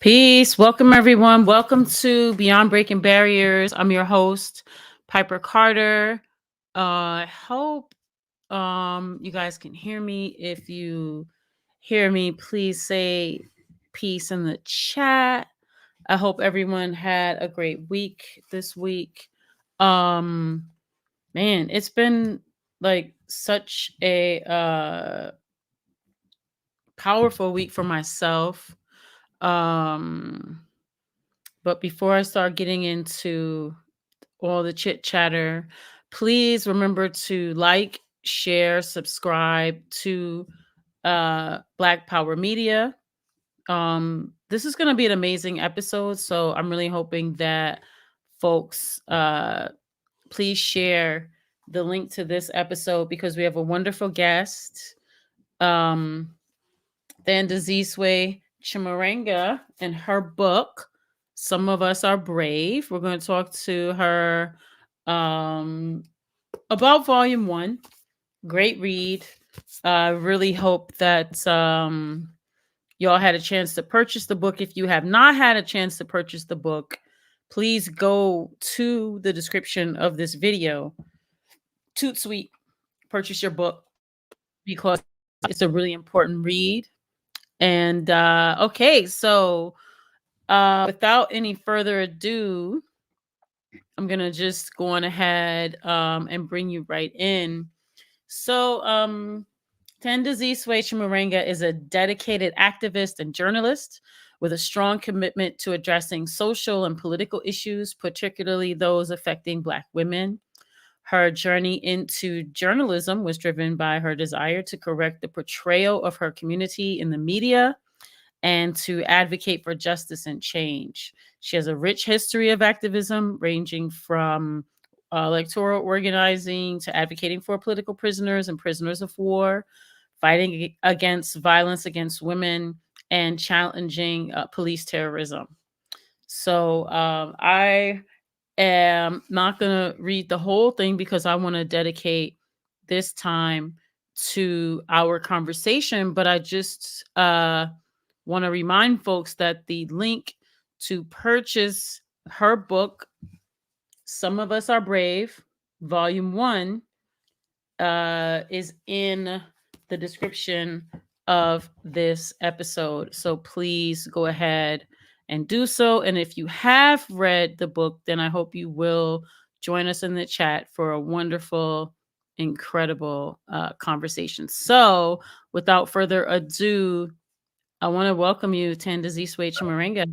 Peace. Welcome, everyone. Welcome to Beyond Breaking Barriers. I'm your host, Piper Carter. I hope you guys can hear me. If you hear me, please say peace in the chat. I hope everyone had a great week this week. Man, it's been like such a powerful week for myself. But before I start getting into all the chit chatter, please remember to like, share, subscribe to Black Power Media. This is going to be an amazing episode, so I'm really hoping that folks please share the link to this episode because we have a wonderful guest, Thandisizwe Chimurenga, and her book, Some of Us Are Brave. We're going to talk to her about volume 1. Great read. I really hope that y'all had a chance to purchase the book. If you have not had a chance to purchase the book, please go to the description of this video. Toot sweet, purchase your book because it's a really important read. And okay, so without any further ado, I'm gonna just go on ahead and bring you right in. So Thandisizwe Chimurenga is a dedicated activist and journalist with a strong commitment to addressing social and political issues, particularly those affecting Black women. Her journey into journalism was driven by her desire to correct the portrayal of her community in the media and to advocate for justice and change. She has a rich history of activism, ranging from electoral organizing to advocating for political prisoners and prisoners of war, fighting against violence against women, and challenging police terrorism. So I am not going to read the whole thing because I want to dedicate this time to our conversation, but I just want to remind folks that the link to purchase her book, Some of Us Are Brave, Volume 1, is in the description of this episode. So please go ahead and do so. And if you have read the book, then I hope you will join us in the chat for a wonderful, incredible conversation. So without further ado, I want to welcome you, Thandisizwe Chimurenga.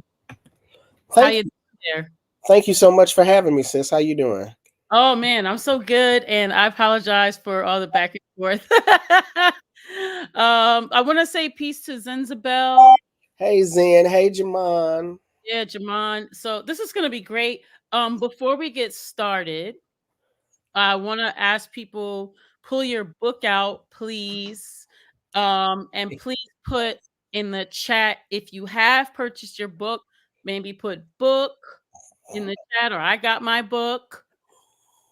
How you doing there? Thank you so much for having me, sis. How you doing? Oh man, I'm so good, and I apologize for all the back and forth. I want to say peace to Zenzabel. Hey Zen. Hey Jamon. Yeah, Jamon. So this is gonna be great. Before we get started, I want to ask people, pull your book out, please. And please put in the chat if you have purchased your book, maybe put book in the chat, or I got my book.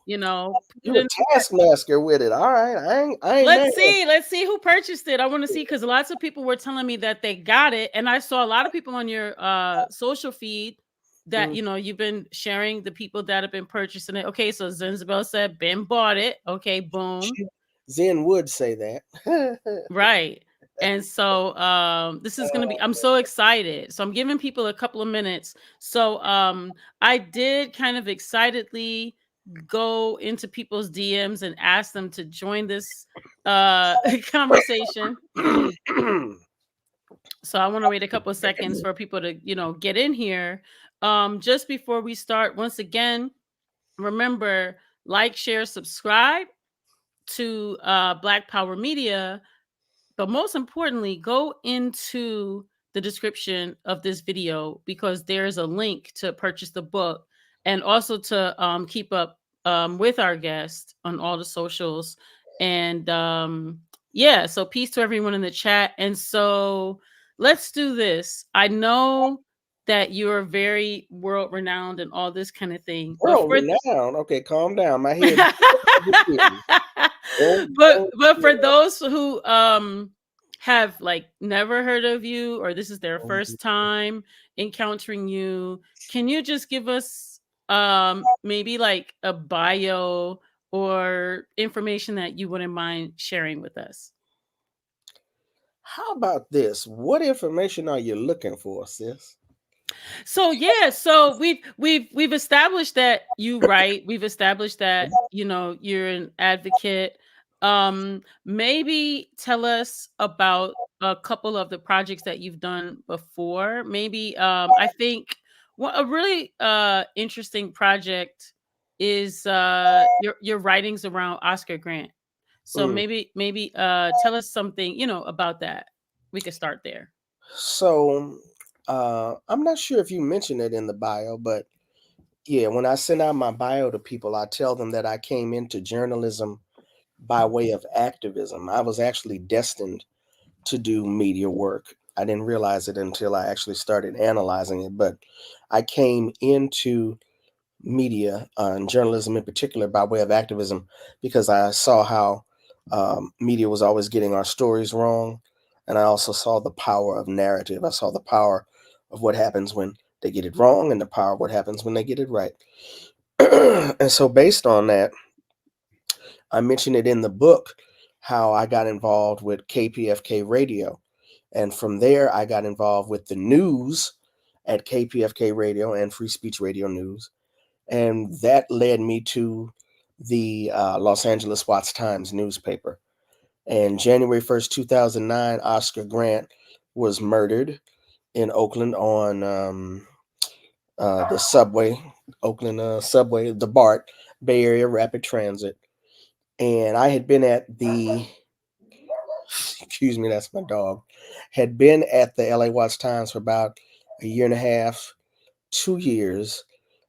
You know, You a taskmaster with it. All right. I ain't let's see who purchased it. I want to see, because lots of people were telling me that they got it, and I saw a lot of people on your social feed that you've been sharing the people that have been purchasing it. Okay, so Zenzabel said Ben bought it. Okay, boom. Zen would say that. Right. And so this is gonna be, I'm so excited. So I'm giving people a couple of minutes. So I did kind of excitedly go into people's DMs and ask them to join this conversation. So I want to wait a couple of seconds for people to, get in here. Just before we start, once again, remember, like, share, subscribe to Black Power Media. But most importantly, go into the description of this video because there's a link to purchase the book, and also to keep up with our guest on all the socials. And yeah, so peace to everyone in the chat. And so let's do this. I know that you're very world renowned and all this kind of thing. World renowned? Okay, calm down. My head. but for those who have like never heard of you, or this is their first time, encountering you, can you just give us maybe like a bio or information that you wouldn't mind sharing with us? How about this? What information are you looking for, sis? So yeah, so we've established that you write. We've established that, you're an advocate. Maybe tell us about a couple of the projects that you've done before. Maybe I think a really interesting project is your writings around Oscar Grant. So Mm. maybe tell us something, about that. We could start there. So, I'm not sure if you mentioned it in the bio, but yeah, when I send out my bio to people, I tell them that I came into journalism by way of activism. I was actually destined to do media work. I didn't realize it until I actually started analyzing it, but I came into media and journalism in particular by way of activism because I saw how media was always getting our stories wrong. And I also saw the power of narrative. I saw the power of what happens when they get it wrong and the power of what happens when they get it right. And so, based on that, I mentioned it in the book how I got involved with KPFK radio. And from there, I got involved with the news at KPFK radio and Free Speech Radio News. And that led me to the Los Angeles Watts Times newspaper. And January 1st, 2009, Oscar Grant was murdered in Oakland on the subway, Oakland subway, the BART, Bay Area Rapid Transit. And I had been at the, excuse me, that's my dog, had been at the LA Watts Times for about a year and a half, 2 years.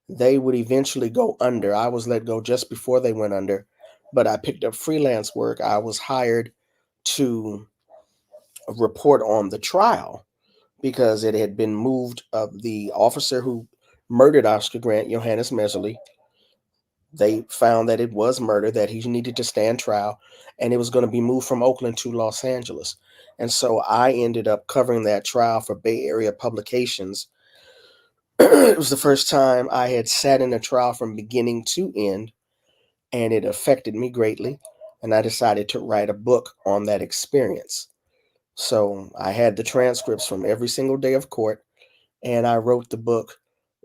They would eventually go under. I was let go just before they went under, but I picked up freelance work. I was hired to report on the trial because it had been moved. The officer who murdered Oscar Grant, Johannes Meserly, they found that it was murder, that he needed to stand trial, and it was going to be moved from Oakland to Los Angeles. And so I ended up covering that trial for Bay Area publications. It was the first time I had sat in a trial from beginning to end, and it affected me greatly. And I decided to write a book on that experience. So I had the transcripts from every single day of court, and I wrote the book,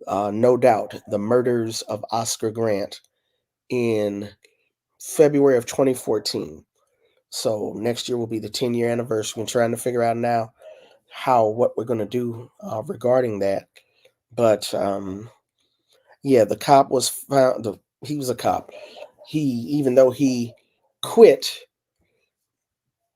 No Doubt, The Murders of Oscar Grant, in February of 2014. So next year will be the 10-year anniversary. We're trying to figure out now what we're going to do regarding that. But yeah, the cop was found. He was a cop. He, even though he quit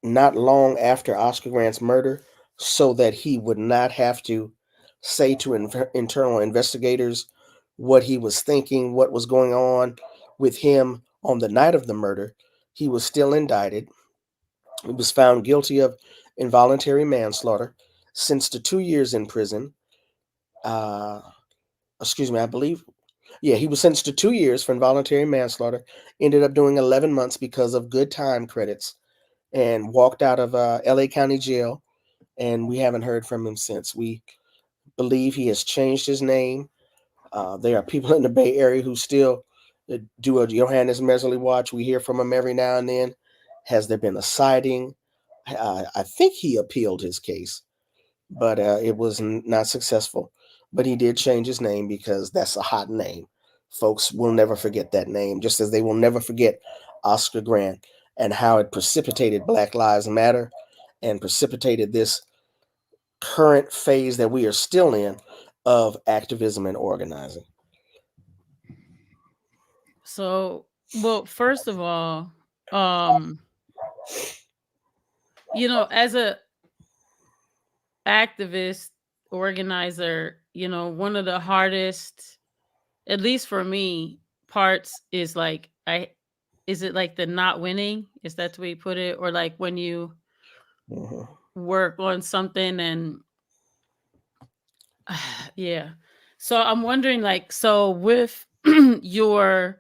not long after Oscar Grant's murder, so that he would not have to say to internal investigators what he was thinking, what was going on with him on the night of the murder, he was still indicted. He was found guilty of involuntary manslaughter, sentenced to 2 years in prison. Uh, excuse me, I believe. Yeah, he was sentenced to 2 years for involuntary manslaughter. Ended up doing 11 months because of good time credits, and walked out of LA County Jail. And we haven't heard from him since. We believe he has changed his name. There are people in the Bay Area who still do a Johannes Meserly watch. We hear from him every now and then. Has there been a sighting? I think he appealed his case, but it was not successful. But he did change his name because that's a hot name. Folks will never forget that name, just as they will never forget Oscar Grant and how it precipitated Black Lives Matter and precipitated this current phase that we are still in of activism and organizing. So, well, first of all, um, as a activist organizer, one of the hardest, at least for me, parts is like is it like the not winning? Is that the way you put it? Or like when you Mhm. work on something and yeah. So I'm wondering, like, so with your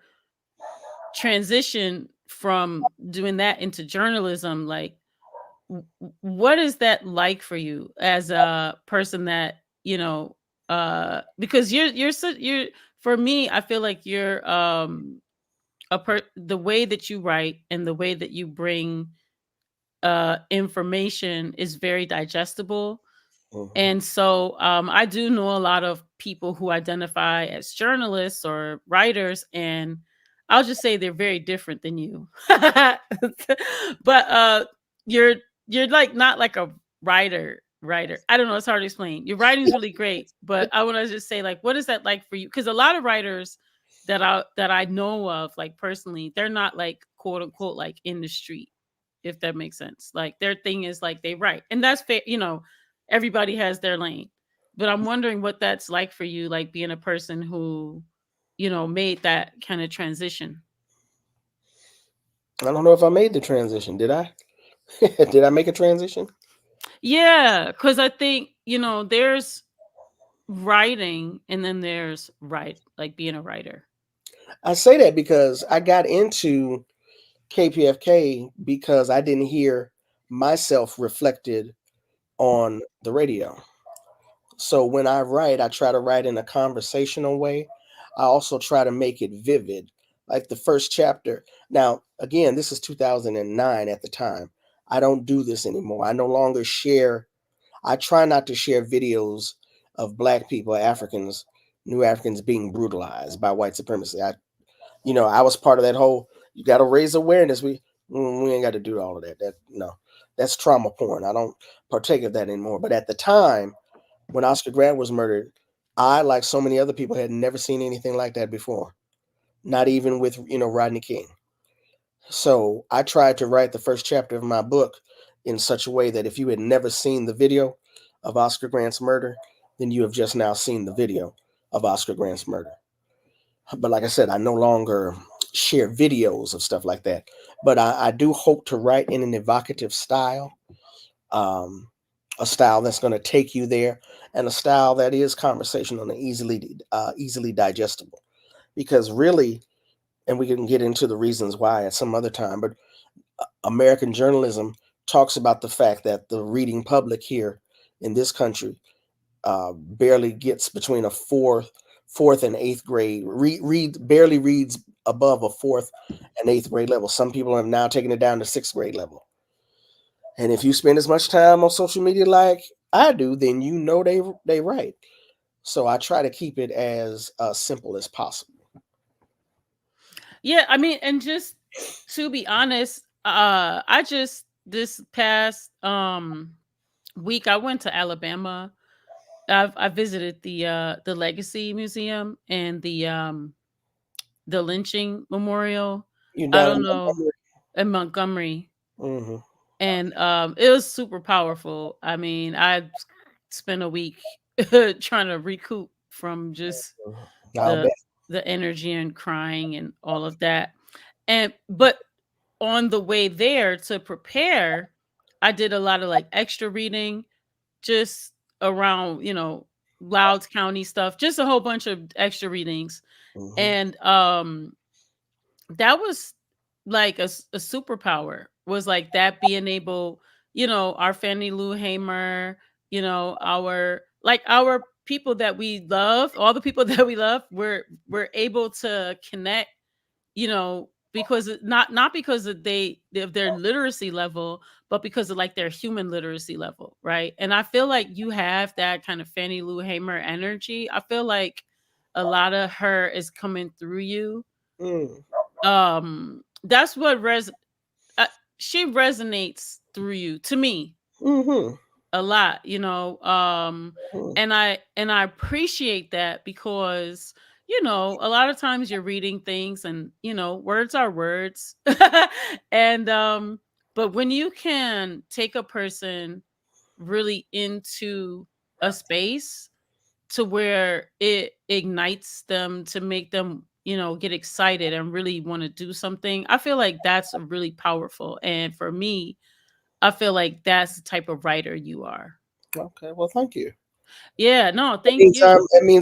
transition from doing that into journalism, like what is that like for you as a person that, Because you're for me, I feel like you're the way that you write and the way that you bring information is very digestible. Mhm. And so I do know a lot of people who identify as journalists or writers, and I'll just say they're very different than you. But you're you're like not like a writer. I don't know, it's hard to explain. Your writing's really great, but I want to just say, like, what is that like for you? Because a lot of writers that I know of, like personally, they're not like quote unquote like in the street, if that makes sense. Like their thing is like they write, and that's fair. Everybody has their lane. But I'm wondering what that's like for you, like being a person who, made that kind of transition. I don't know if I made the transition. Did I? Did I make a transition? Yeah, because I think, there's writing and then there's like being a writer. I say that because I got into KPFK because I didn't hear myself reflected on the radio. So when I write, I try to write in a conversational way. I also try to make it vivid. Like the first chapter. Now, again, this is 2009 at the time. I don't do this anymore. I no longer share, I try not to share videos of black people, Africans, new Africans being brutalized by white supremacy. I was part of that whole, you got to raise awareness. We ain't got to do all of that. That's trauma porn. I don't partake of that anymore. But at the time, when Oscar Grant was murdered, I, like so many other people, had never seen anything like that before. Not even with, Rodney King. So I tried to write the first chapter of my book in such a way that if you had never seen the video of Oscar Grant's murder, then you have just now seen the video of Oscar Grant's murder. But like I said, I no longer share videos of stuff like that. But I do hope to write in an evocative style, um, a style that's going to take you there, and a style that is conversational and easily digestible. Because really, and we can get into the reasons why at some other time, but American journalism talks about the fact that the reading public here in this country barely gets between a fourth and eighth grade. Barely reads above a fourth and eighth grade level. Some people have now taken it down to sixth grade level. And if you spend as much time on social media like I do, then they write. So I try to keep it as simple as possible. Yeah, I mean, and just to be honest, I just this past week I went to Alabama. I visited the Legacy Museum and the lynching memorial. You I down don't in know, Montgomery? in Montgomery. Mm-hmm. And it was super powerful. I mean, I spent a week trying to recoup from just I'll the bet. the energy and crying and all of that. And but on the way there to prepare, I did a lot of like extra reading just around, Louds County stuff, just a whole bunch of extra readings. Mm-hmm. And that was like a superpower, was like that being able, our Fannie Lou Hamer, our people that we love, all the people that we love, we're able to connect, because not because of their literacy level, but because of like their human literacy level, right? And I feel like you have that kind of Fannie Lou Hamer energy. I feel like a lot of her is coming through you. Mm. That's what uh, she resonates through you to me Mm-hmm. a lot, Mm-hmm. and I appreciate that because a lot of times you're reading things and words are words. And but when you can take a person really into a space to where it ignites them to make them get excited and really want to do something, I feel like that's really powerful. And for me, I feel like that's the type of writer you are. Okay. Well, thank you. Yeah, no, That thank means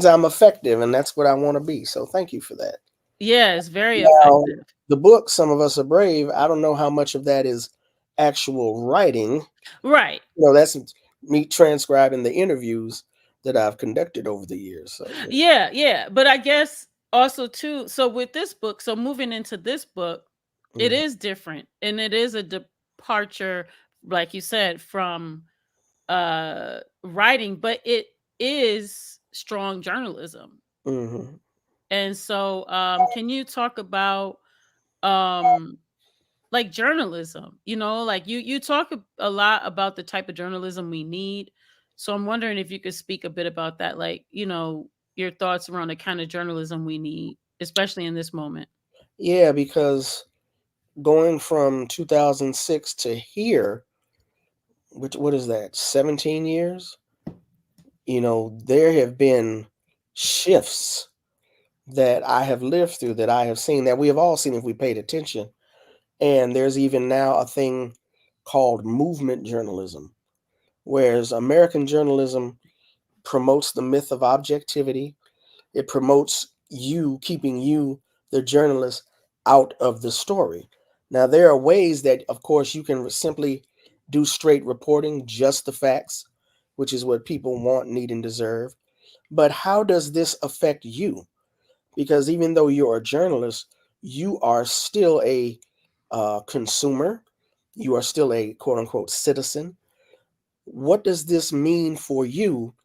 you. I'm effective, and that's what I want to be. So thank you for that. Yeah, it's very Now, effective. the book, Some of Us Are Brave, I don't know how much of that is actual writing. Right. That's me transcribing the interviews. that I've conducted over the years. So yeah. Yeah, yeah. But I guess also too, so with this book, so moving into this book, it Mhm. is different and it is a departure, like you said, from writing, but it is strong journalism. Mhm. And so can you talk about um like journalism, like you talk a lot about the type of journalism we need, so I'm wondering if you could speak a bit about that, like your thoughts around the kind of journalism we need, especially in this moment. Yeah, because going from 2006 to here, which what is that? 17 years? There have been shifts that I have lived through, that I have seen, that we have all seen if we paid attention. And there's even now a thing called movement journalism, whereas American journalism promotes the myth of objectivity. It promotes you, keeping you, the journalist, out of the story. Now, there are ways that, of course, you can simply do straight reporting, just the facts, which is what people want, need, and deserve. But how does this affect you? Because even though you're a journalist, you are still a consumer, you are still a quote unquote citizen. What does this mean for you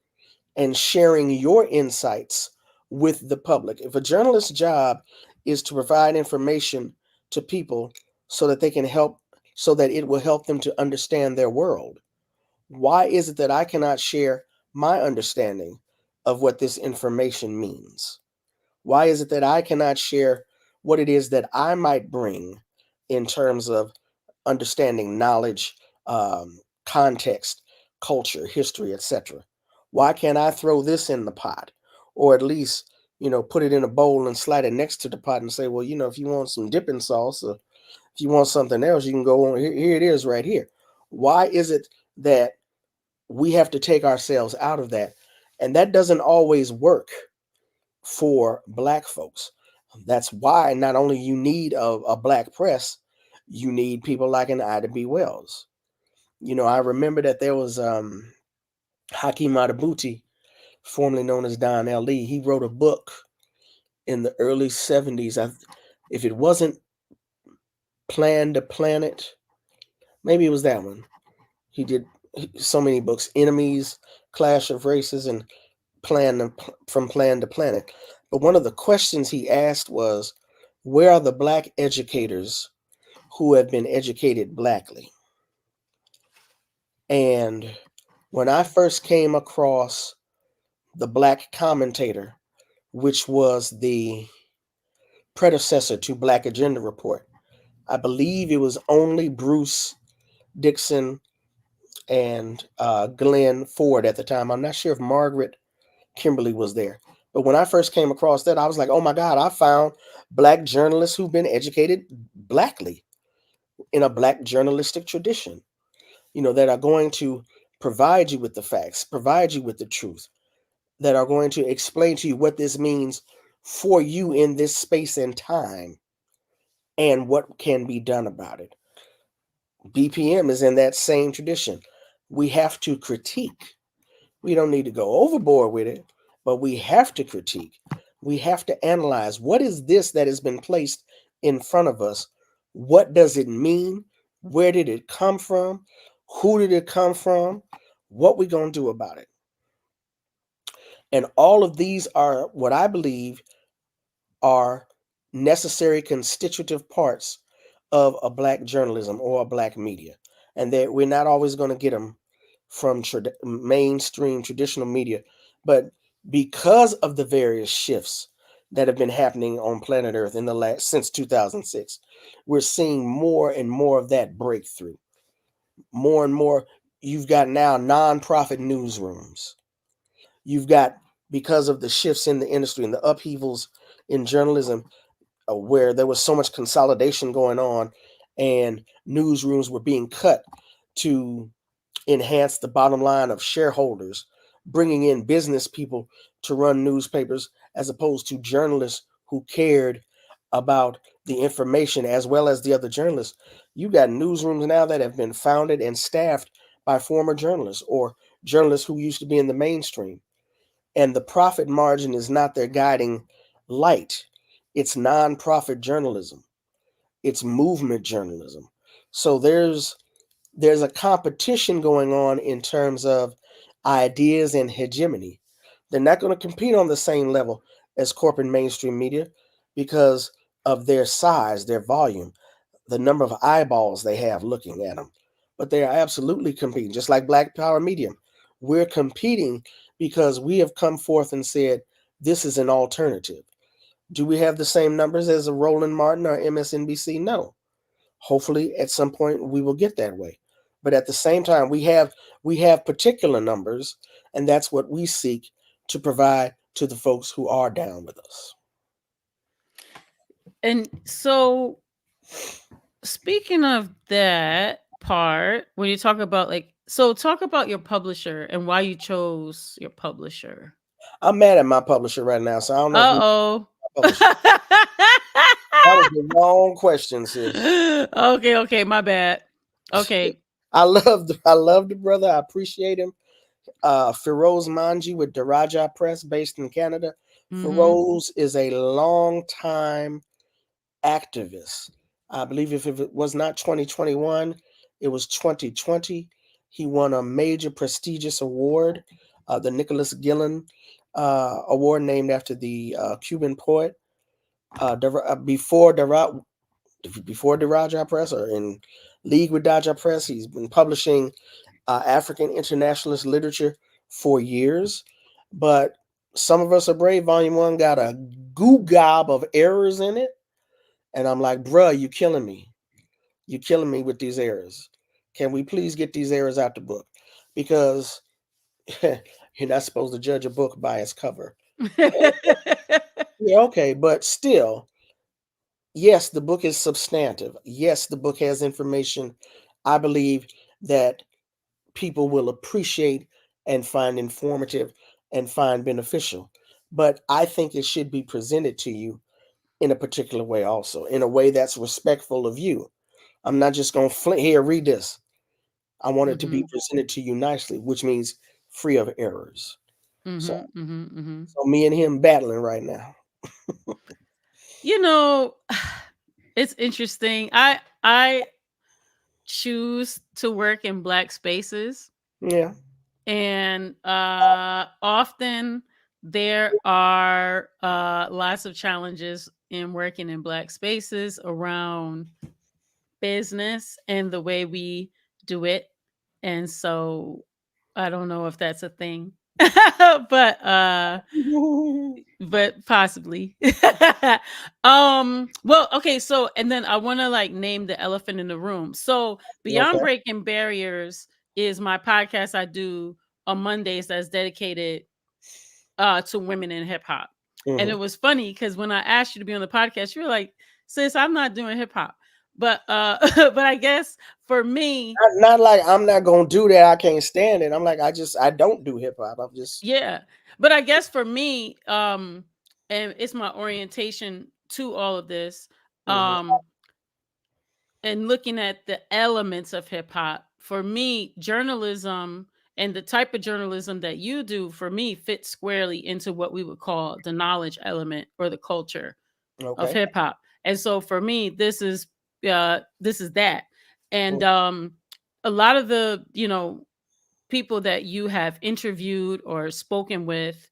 and sharing your insights with the public? If a journalist's job is to provide information to people so that they can help, so that it will help them to understand their world, why is it that I cannot share my understanding of what this information means? Why is it that I cannot share what it is that I might bring in terms of understanding knowledge, context, culture, history, etc.? Why can't I throw this in the pot, or at least put it in a bowl and slide it next to the pot and say, well, if you want some dipping sauce, or if you want something else, you can go on. Here it is, right here. Why is it that we have to take ourselves out of that? And that doesn't always work for Black folks. That's why not only you need a Black press, you need people like an Ida B. Wells. I remember that there was Hakeem Adabuti, formerly known as Don L.E. He wrote a book in the early 70s. If it wasn't Plan to Planet, maybe it was that one. He did so many books: Enemies, Clash of Races, and from Plan to Planet. But one of the questions he asked was, where are the Black educators who have been educated Blackly? And when I first came across the Black Commentator, which was the predecessor to Black Agenda Report, I believe it was only Bruce Dixon and Glenn Ford at the time. I'm not sure if Margaret Kimberly was there. But when I first came across that, I was like, oh my God, I found Black journalists who've been educated Blackly in a Black journalistic tradition, that are going to provide you with the facts, provide you with the truth, that are going to explain to you what this means for you in this space and time and what can be done about it. BPM is in that same tradition. We have to critique. We don't need to go overboard with it, but we have to critique. We have to analyze, what is this that has been placed in front of us? What does it mean? Where did it come from? Who did it come from? What we going to do about it? And all of these are what I believe are necessary constitutive parts of a Black journalism or a Black media. And that we're not always going to get them from mainstream traditional media, but because of the various shifts that have been happening on planet Earth in the last since 2006, we're seeing more and more of that breakthrough. More and more, you've got now nonprofit newsrooms. You've got, because of the shifts in the industry and the upheavals in journalism, where there was so much consolidation going on, and newsrooms were being cut to enhance the bottom line of shareholders, bringing in business people to run newspapers as opposed to journalists who cared about the information as well as the other journalists. You got newsrooms now that have been founded and staffed by former journalists or journalists who used to be in the mainstream. and the profit margin is not their guiding light. It's nonprofit journalism. It's movement journalism. So there's a competition going on in terms of ideas and hegemony. They're not going to compete on the same level as corporate mainstream media because of their size, their volume, the number of eyeballs they have looking at them. But they are absolutely competing, just like Black Power Medium. We're competing because we have come forth and said this is an alternative. Do we have the same numbers as a Roland Martin or MSNBC? No. Hopefully, at some point, we will get that way. But at the same time, we have particular numbers, and that's what we seek to provide to the folks who are down with us. And so, speaking of that part, when you talk about like, so talk about your publisher and why you chose your publisher. I'm mad at my publisher right now, so I don't know if Uh you oh. publisher. That was the wrong question, sis. Okay, my bad. Okay. I love the brother. I appreciate him. Feroz Manji with Daraja Press, based in Canada. Mm-hmm. Feroz is a long time activist. I believe if it was not 2021, it was 2020. He won a major prestigious award, the Nicholas Gillen Award, named after the Cuban poet. Before Daraja Press, or in league with Daraja Press, he's been publishing African internationalist literature for years. But Some of Us Are Brave, Volume 1, got a goo gob of errors in it. And I'm like, bruh, you killing me. You're killing me with these errors. Can we please get these errors out the book? Because you're not supposed to judge a book by its cover. Yeah, okay, but still, yes, the book is substantive. Yes, the book has information I believe that people will appreciate and find informative and find beneficial. But I think it should be presented to you in a particular way, also, in a way that's respectful of you. I'm not just going to here, read this. I want it to be Mm-hmm. presented to you nicely, which means free of errors. So, Mm-hmm. Mm-hmm. Mm-hmm. so me and him battling right now. You know, it's interesting. I choose to work in Black spaces, Yeah. and often there are lots of challenges in working in Black spaces around business and the way we do it. And so I don't know if that's a thing. but but possibly. Well, okay, so and then I want to like name the elephant in the room. So Beyond Okay. Breaking Barriers is my podcast I do on Mondays that's dedicated to women in hip hop. And it Hmm. was funny because when I asked you to be on the podcast, you were like, sis, I'm not doing hip hop. But but I guess for me, Not like I'm not gonna do that. I can't stand it. I'm like I don't do hip hop. I'm just. yeah. But I guess for me, and it's my orientation to all of this, Hmm. um, and looking at the elements of hip hop, for me, journalism and the type of journalism that you do for me fits squarely into what we would call the knowledge element or the culture of Okay. hip hop. And so for me, this is that. And Mm. a lot of the, people that you have interviewed or spoken with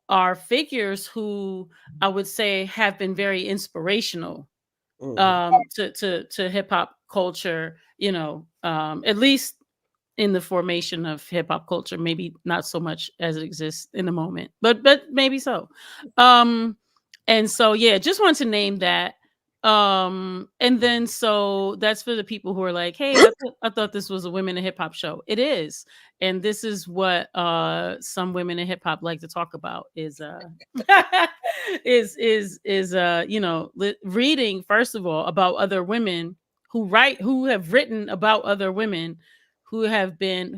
are figures who I would say have been very inspirational Mhm. to hip hop culture, at least in the formation of hip hop culture, maybe not so much as it exists in the moment, but maybe so. Um and so yeah, just wanted to name that. And then so that's for the people who are like, hey, I thought this was a women in hip hop show. It is. And this is what some women in hip hop like to talk about is reading first of all about other women who have written about other women who have been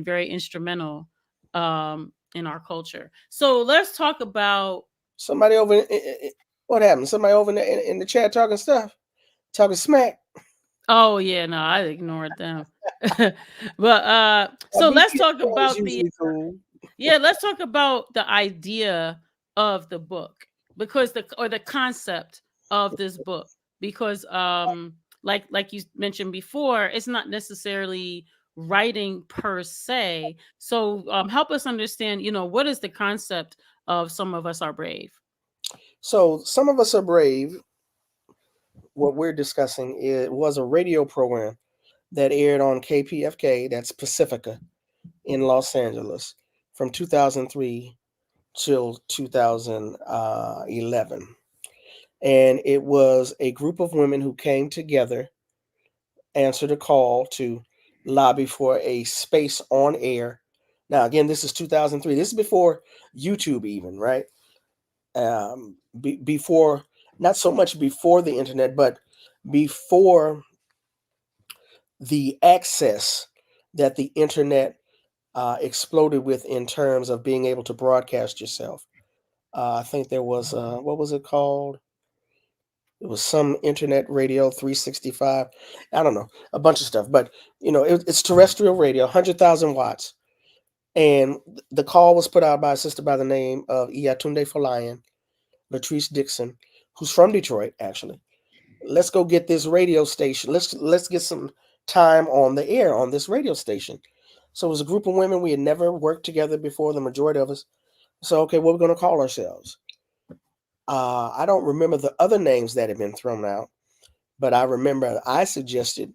very instrumental in our culture. So let's talk about. Somebody over. What happened? Somebody over in the chat talking stuff, talking smack. Oh yeah, no, I ignored them. But A so let's talk BPFK is about the usually cool. Yeah, let's talk about the idea of the book, because the concept of this book, because like you mentioned before, it's not necessarily writing per se. So help us understand, what is the concept of Some of Us Are Brave? So, Some of Us Are Brave, what we're discussing, it was a radio program that aired on KPFK, that's Pacifica, in Los Angeles from 2003 till 2011. And it was a group of women who came together, answered a call to lobby for a space on air. Now, again, this is 2003. This is before YouTube, even, right? Before, not so much before the internet, but before the access that the internet exploded with in terms of being able to broadcast yourself. I think there was, what was it called? It was some internet radio 365. I don't know, a bunch of stuff, but it's terrestrial radio, 100,000 watts. And the call was put out by a sister by the name of Iyatunde Folayan, Latrice Dixon, who's from Detroit, actually. Let's go get this radio station. Let's get some time on the air on this radio station. So it was a group of women. We had never worked together before, the majority of us. So, okay, what we're going to call ourselves? I don't remember the other names that had been thrown out, but I remember I suggested,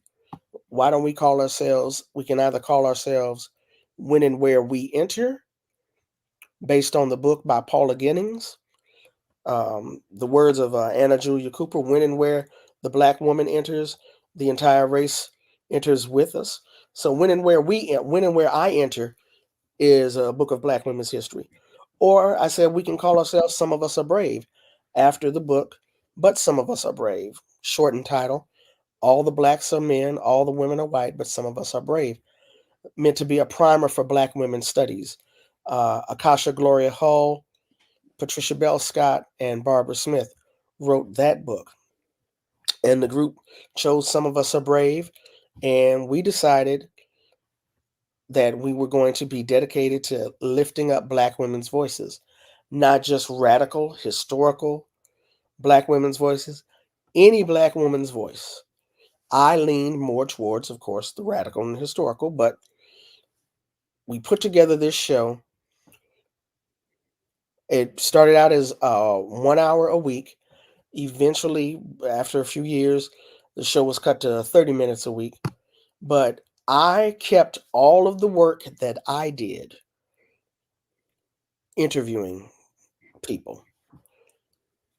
why don't we call ourselves? We can either call ourselves When and Where We Enter, based on the book by Paula Giddings. The words of Anna Julia Cooper, when and where the black woman enters, the entire race enters with us. So when and where I enter is a book of black women's history. Or I said we can call ourselves Some of Us Are Brave, after the book, but Some of Us Are Brave. Shortened title. All the blacks are men, all the women are white, but some of us are brave. Meant to be a primer for black women's studies. Akasha Gloria Hull, Patricia Bell Scott, and Barbara Smith wrote that book. And the group chose Some of Us Are Brave, and we decided that we were going to be dedicated to lifting up black women's voices, not just radical, historical black women's voices, any black woman's voice. I leaned more towards, of course, the radical and historical, but we put together this show. It started out as 1 hour a week. Eventually, after a few years, the show was cut to 30 minutes a week. But I kept all of the work that I did interviewing people.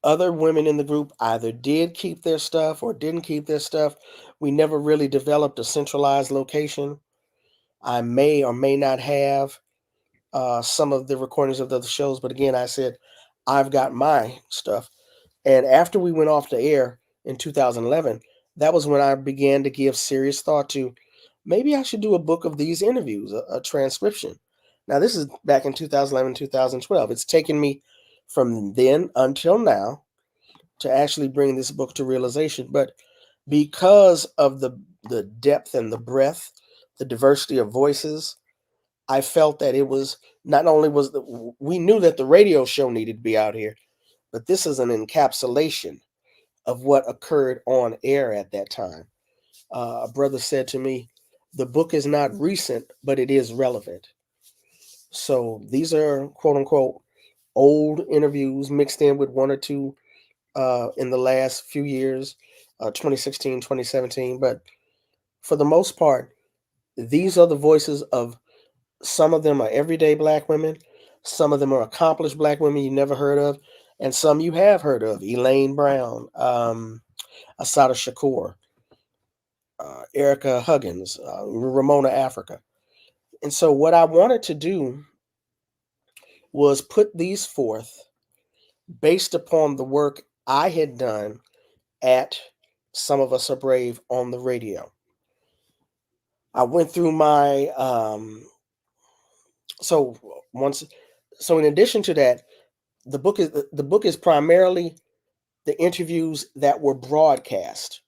Other women in the group either did keep their stuff or didn't keep their stuff. We never really developed a centralized location. I may or may not have some of the recordings of the shows, but again, I said, I've got my stuff. And after we went off the air in 2011, that was when I began to give serious thought to, maybe I should do a book of these interviews, a transcription. Now, this is back in 2011, 2012. It's taken me from then until now to actually bring this book to realization. But because of the depth and the breadth, the diversity of voices, I felt that it was not only we knew that the radio show needed to be out here, but this is an encapsulation of what occurred on air at that time. A brother said to me, the book is not recent, but it is relevant. So these are quote unquote old interviews mixed in with one or two in the last few years, 2016, 2017. But for the most part, these are the voices of, some of them are everyday black women, some of them are accomplished black women you never heard of, and some you have heard of. Elaine Brown, Asada Shakur, Erica Huggins, Ramona Africa. And so, what I wanted to do was put these forth based upon the work I had done at Some of Us Are Brave on the radio. I went through my so once so in addition to that, the book is primarily the interviews that were broadcast.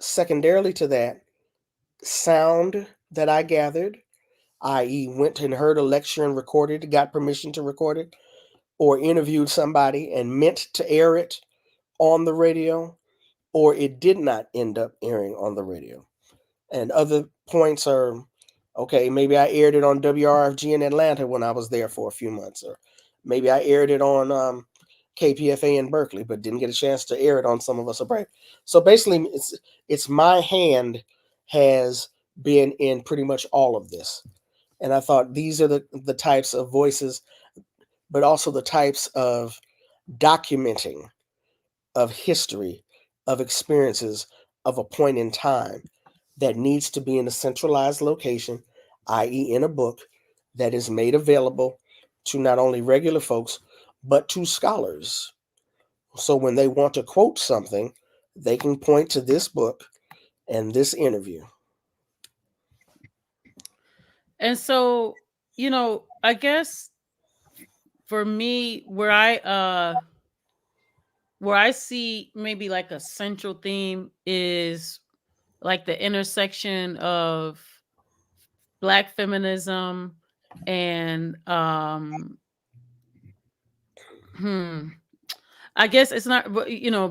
Secondarily to that, sound that I gathered. i.e., went and heard a lecture and recorded it, got permission to record it, or interviewed somebody and meant to air it on the radio, or it did not end up airing on the radio. And other points are, okay, maybe I aired it on WRFG in Atlanta when I was there for a few months, or maybe I aired it on KPFK in Berkeley, but didn't get a chance to air it on Some of Us Are Brave. So basically, it's my hand has been in pretty much all of this, and I thought these are the types of voices, but also the types of documenting of history, of experiences, of a point in time that needs to be in a centralized location, i.e., in a book that is made available to not only regular folks, but to scholars. So when they want to quote something, they can point to this book and this interview. And so, I guess for me, where I see maybe like a central theme is like the intersection of Black feminism and hmm I guess it's not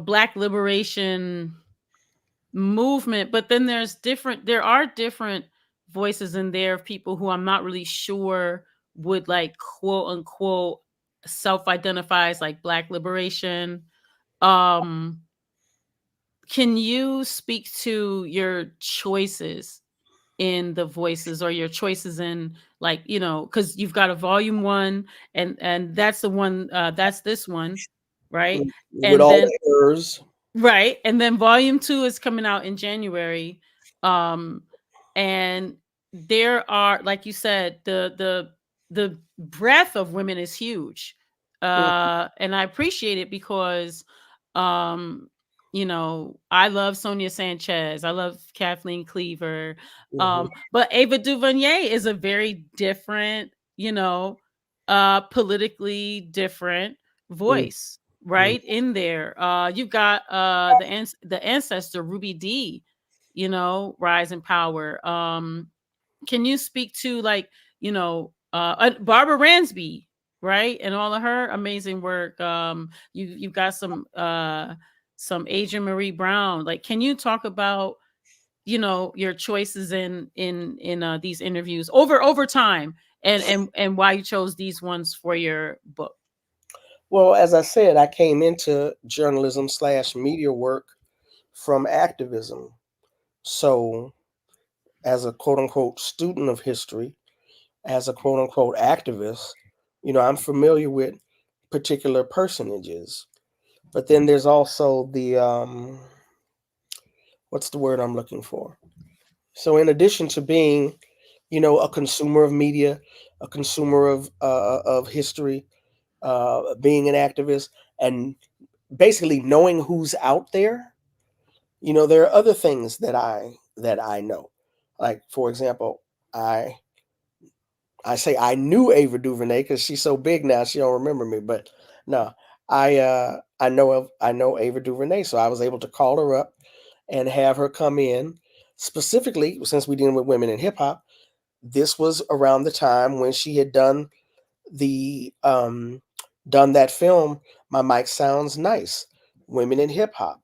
Black liberation movement, but then there are different voices in there of people who I'm not really sure would like quote unquote self-identify as like Black liberation. um can you speak to your choices in the voices, or your choices in, like, because you've got a volume one, and that's the one, that's this one, right? With And all then the errors. right, and then volume 2 is coming out in January. Um and there are, like you said, the breadth of women is huge. And I appreciate it because um I love Sonia Sanchez, I love Kathleen Cleaver, Mhm, but Ava DuVernay is a very different, politically different mhm, voice mhm. right in there. You've got the ancestor Ruby D, rise in power. Can you speak to, like, Barbara Ransby, right, and all of her amazing work? You've got some Adrienne Marie Brown. Like, can you talk about your choices in these interviews over time, and why you chose these ones for your book? Well, as I said, I came into journalism slash media work from activism. So, as a quote unquote student of history, as a quote unquote activist, I'm familiar with particular personages. But then there's also the what's the word I'm looking for? So in addition to being, a consumer of media, a consumer of history, being an activist, and basically knowing who's out there, there are other things that I know. Like for example, I I say I knew Ava DuVernay because she's so big now she don't remember me. But no, I know Ava DuVernay, so I was able to call her up and have her come in. Specifically, since we dealing with women in hip hop, this was around the time when she had the done that film. My mic sounds nice. Women in hip hop,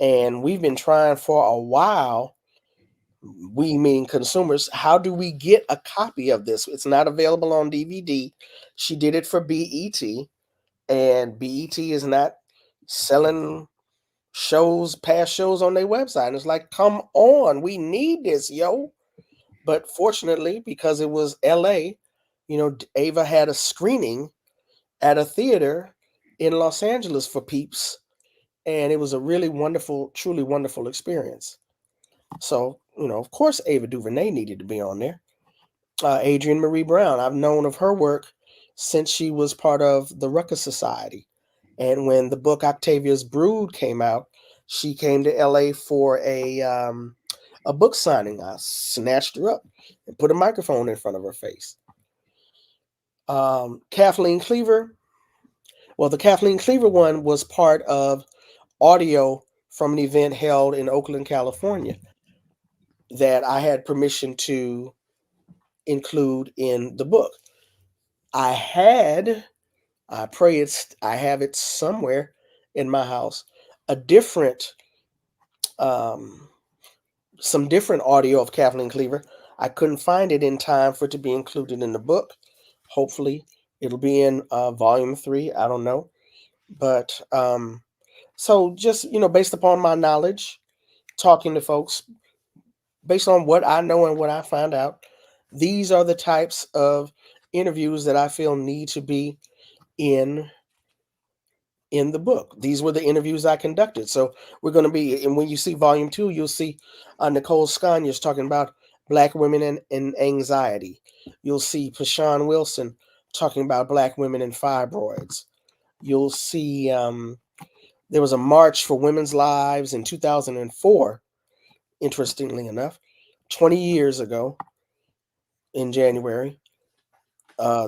and we've been trying for a while, we mean consumers, how do we get a copy of this? It's not available on DVD. She did it for BET, and BET is not selling past shows on their website. And it's like, come on, we need this, yo. But fortunately, because it was LA, Ava had a screening at a theater in Los Angeles for peeps, and it was a really wonderful, truly wonderful experience. So, of course, Ava DuVernay needed to be on there. Adrienne Marie Brown, I've known of her work since she was part of the Ruckus Society. And when the book Octavia's Brood came out, she came to LA for a book signing. I snatched her up and put a microphone in front of her face. Kathleen Cleaver, well, the Kathleen Cleaver one was part of audio from an event held in Oakland, California, that I had permission to include in the book. I I have it somewhere in my house, a different, um, some different audio of Kathleen Cleaver. I couldn't find it in time for it to be included in the book. Hopefully, it'll be in volume 3. I don't know, but so just based upon my knowledge, talking to folks, based on what I know and what I found out, these are the types of interviews that I feel need to be in in the book. These were the interviews I conducted. So we're going to be, and when you see volume 2, you'll see Nicole Scania's talking about Black women and anxiety. You'll see Pashawn Wilson talking about Black women and fibroids. You'll see there was a march for women's lives in 2004, interestingly enough, 20 years ago in January.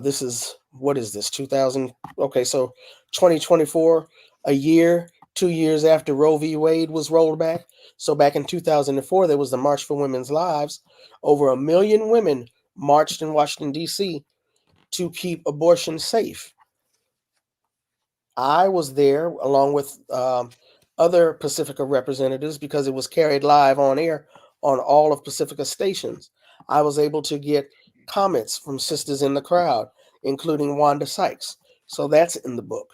This is, what is this, 2000? Okay, so 2024, a year, 2 years after Roe v. Wade was rolled back. So back in 2004, there was the March for Women's Lives. Over 1 million women marched in Washington, D.C. to keep abortion safe. I was there along with other Pacifica representatives because it was carried live on air on all of Pacifica stations. I was able to get comments from sisters in the crowd, including Wanda Sykes. So that's in the book.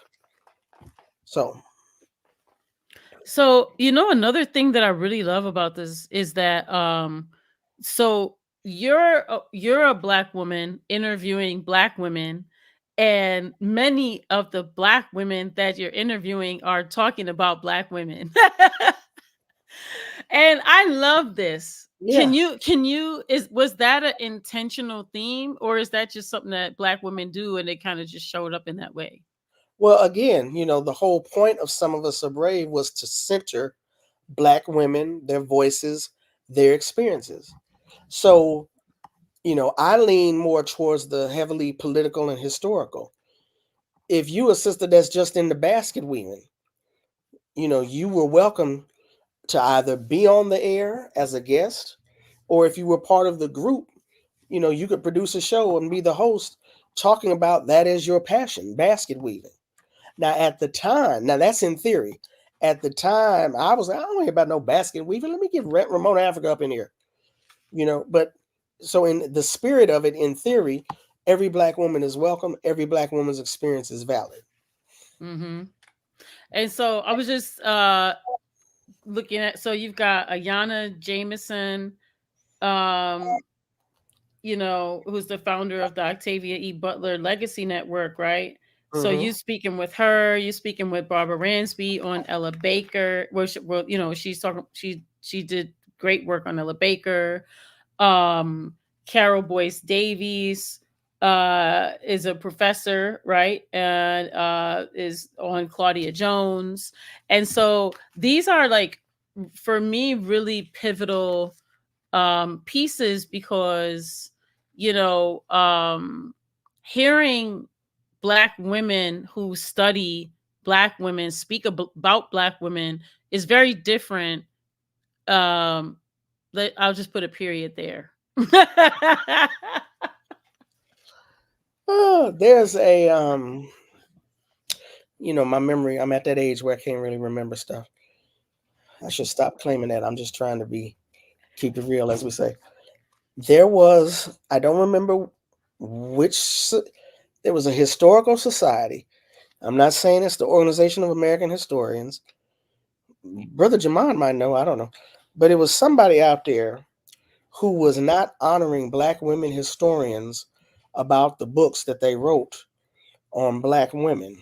So, So, another thing that I really love about this is that so you're a black woman interviewing black women, and many of the black women that you're interviewing are talking about black women. And I love this. yeah. Can you is was that an intentional theme, or is that just something that black women do and it kind of just showed up in that way? Well, again, the whole point of Some of Us Are Brave was to center Black women, their voices, their experiences. So, I lean more towards the heavily political and historical. If you a sister that's just into basket weaving, you were welcome to either be on the air as a guest, or if you were part of the group, you could produce a show and be the host talking about that as your passion, basket weaving. Now, at the time, now that's in theory. At the time, I was like, I don't hear about no basket weaving. Let me get Ramona Africa up in here, But so, in the spirit of it, in theory, every Black woman is welcome. Every Black woman's experience is valid. Mm-hmm. And so I was just looking at, so you've got Ayana Jameson, um, who's the founder of the Octavia E. Butler Legacy Network, right? So Hmm. you speaking with her, you speaking with Barbara Ransby on Ella Baker, where she's talking, she did great work on Ella Baker. Carol Boyce Davies is a professor, right? And is on Claudia Jones. And so these are like, for me, really pivotal pieces because, you know, um, hearing Black women who study Black women speak about Black women is very different. Um, I'll just put a period there. Oh, there's a my memory. I'm at that age where I can't really remember stuff. I should stop claiming that. I'm just trying to keep it real, as we say. There was, I don't remember which, there was a historical society. I'm not saying it's the Organization of American Historians. Brother Jamon might know, I don't know. But it was somebody out there who was not honoring Black women historians about the books that they wrote on Black women